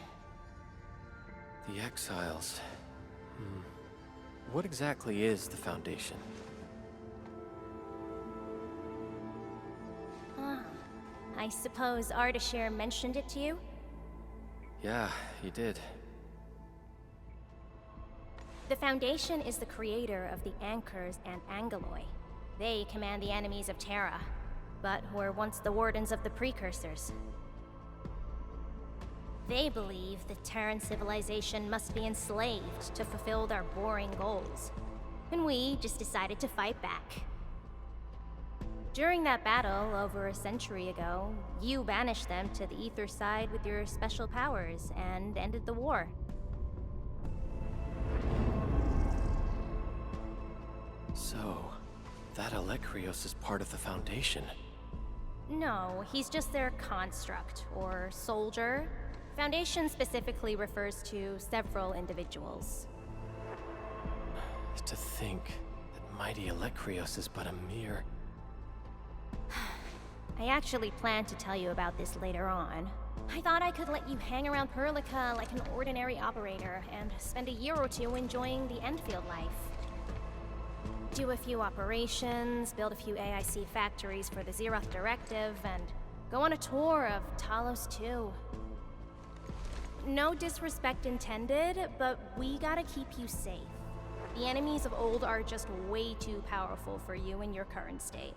Speaker 7: The Exiles. What exactly is the Foundation?
Speaker 20: I suppose Ardashir mentioned it to you?
Speaker 7: Yeah, he did.
Speaker 20: The Foundation is the creator of the Anchors and Angeloi. They command the enemies of Terra, but were once the wardens of the Precursors. They believe the Terran civilization must be enslaved to fulfill their boring goals. And we just decided to fight back. During that battle, over a century ago, you banished them to the Ether side with your special powers and ended the war.
Speaker 7: So, that Alekrios is part of the Foundation.
Speaker 20: No, he's just their construct, or soldier. Foundation specifically refers to several individuals.
Speaker 7: To think that mighty Elektrios is but a mere...
Speaker 20: I actually planned to tell you about this later on. I thought I could let you hang around Perlica like an ordinary operator and spend a year or two enjoying the Endfield life. Do a few operations, build a few AIC factories for the Zeroth Directive, and go on a tour of Talos 2. No disrespect intended, but we gotta keep you safe. The enemies of old are just way too powerful for you in your current state.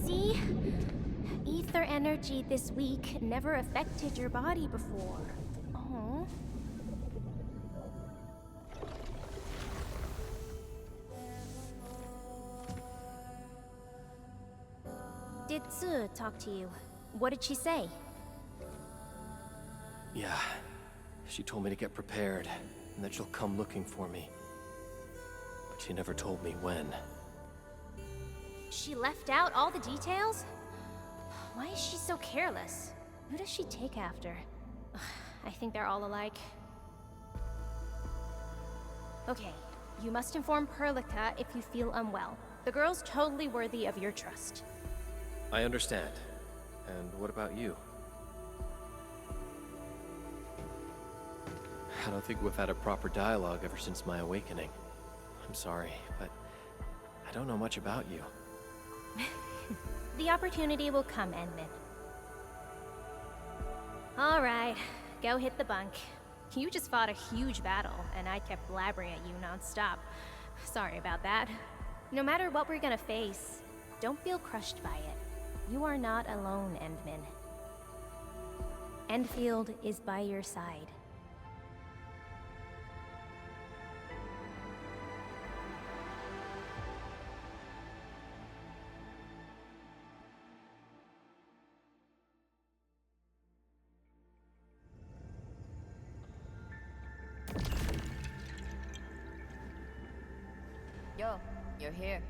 Speaker 20: See? Ether energy this week never affected your body before. Oh. Did Tzu talk to you? What did she say?
Speaker 7: Yeah. She told me to get prepared, and that she'll come looking for me. But she never told me when.
Speaker 20: She left out all the details? Why is she so careless? Who does she take after? I think they're all alike. Okay, you must inform Perlica if you feel unwell. The girl's totally worthy of your trust.
Speaker 7: I understand. And what about you? I don't think we've had a proper dialogue ever since my awakening. I'm sorry, but I don't know much about you.
Speaker 20: The opportunity will come, Enmin. Alright, go hit the bunk. You just fought a huge battle, and I kept blabbering at you non-stop. Sorry about that. No matter what we're gonna face, don't feel crushed by it. You are not alone, Endmin. Endfield is by your side.
Speaker 17: Yo, you're here.